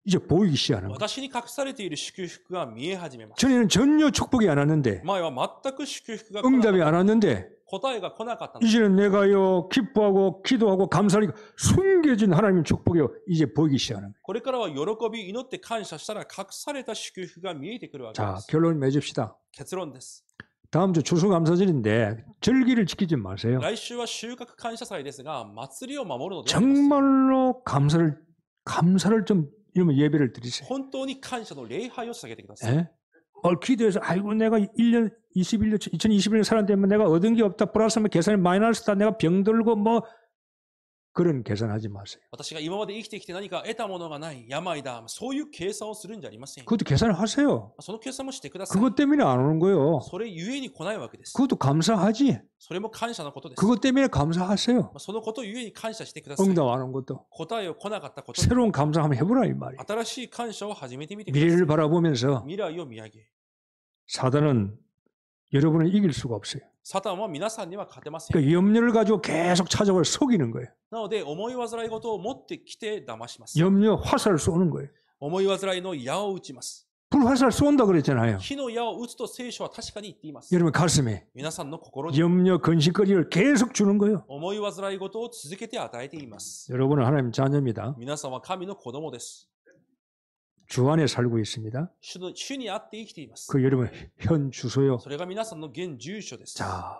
이제 보이기 시작하는 거예요. 私に隠されている祝福が見え始めます。 전에는 전혀 축복이 안 왔는데 前は全く祝福が来なかっ 응답이 た。 안 왔는데 答えが来なかったの。 이제는 내가요 기뻐하고 기도하고 감사하니까 숨겨진 하나님의 축복이요 이제 보이기 시작하는 거예요. これからは喜び祈って感謝したら隠された祝福が見えてくるわけで 자 す。 결론 맺읍시다. 結論です。 다음 주 추수감사절인데 절기를 지키지 마세요. 来週は収穫感謝祭ですが、祭りを守るのではありません。 정말로 감사를 좀 이러면 예배를 드리세요. 本当に感謝の礼拝を捧げてください。 예? 기도해서 아이고 내가 2021년 살았는데 내가 얻은 게 없다 플러스면 계산이 마이너스다 내가 병들고 뭐 그런 계산하지 마세요. 私が今まで生きてきて何か得たものがない、病だ、そういう計算をするんじゃありません。 그것도 계산을 하세요. その計算もしてください。 그것 때문에 안 오는 거예요. それゆえに来ないわけです。 그것도 감사하지. それも感謝のことです。 그것 때문에 감사하세요. そのことゆえに感謝してください。 응답 안 온 것도. 答えを来なかったこと、 새로운 감사 한번 해보라 이 말이에요. 新しい感謝を始めてみてください。 미래를 바라보면서 未来を見上げ、 사단은 여러분을 이길 수가 없어요. サタンは皆さんには勝てません。 그 염려를 가지고 계속 찾아와 속이는 거예요. なので、思い煩い事を持ってきて騙します。 염려 화살을 쏘는 거예요. 思い煩いの矢を打ちます。 불화살 쏜다 그랬잖아요. 火の矢を撃つと聖書は確かに言っています。 여러분 가슴에 皆さんの心に 염려 근심거리를 계속 주는 거예요. 思い煩い事を続けて与えています。 여러분은 하나님 자녀입니다. 皆さんは神の子供です。 주 안에 살고 있습니다. 主にあって生きています。 그 여러분 현 주소요. それが皆さんの現住所です。 자,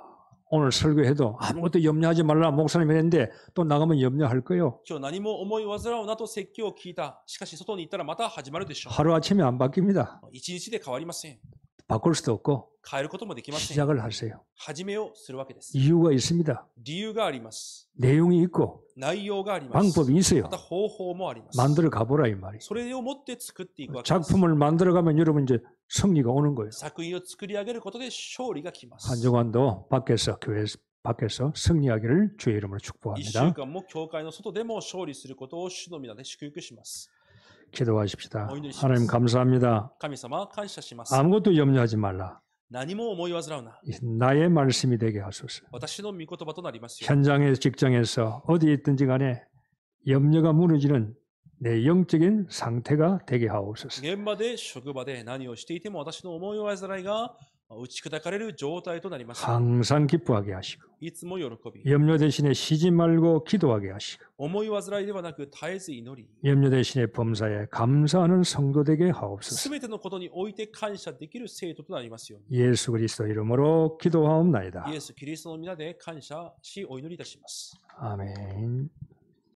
오늘 설교해도 아무것도 염려하지 말라 목사님이 했는데 또 나가면 염려할 거예요. 今日何も思い煩うなと説教を聞いた。しかし外に行ったらまた始まるでしょう。 하루아침에 안 바뀝니다. 一日で変わりません。 바꿀 수도 없고 変えることもできません。 시작을 하세요. 始めをするわけです。 이유가 있습니다. 理由があります。 내용이 있고 内容があります。 방법이 있어요. また方法もあります。 만들어 가보라 이 말이에요. それをもって作っていくわけです。 작품을 만들어가면 여러분 이제 승리가 오는 거예요. 作品を作り上げることで勝利が来ます。 한정환도 밖에서 교회 밖에서 승리하기를 주의 이름으로 一週 축복합니다. 間も教会の外でも勝利することを主の皆で祝福します。 기도하십시다. 하나님 감사합니다. 神様、感謝します。 아무것도 염려하지 말라. 何も思い煩うな。 나의 말씀이 되게 하소서. 私の御言葉となりますよ。 현장에 직장에서 어디에 있든지 간에 염려가 무너지는 내 영적인 상태가 되게 하옵소서. 現場で、職場で何をしていても私の思い煩いが打ち砕かれる状態となります。 항상 기뻐하게 하시고 いつも喜び。 염려 대신에 쉬지 말고 기도하게 하시고 思い煩いではなく絶えず祈り。 염려 대신에 범사에 감사하는 성도 되게 하옵소서. すべてのことにおいて感謝できる生徒となりますように。 예수 그리스도 이름으로 기도하옵나이다. イエス・キリストの皆で感謝しお祈りいたします。 아멘.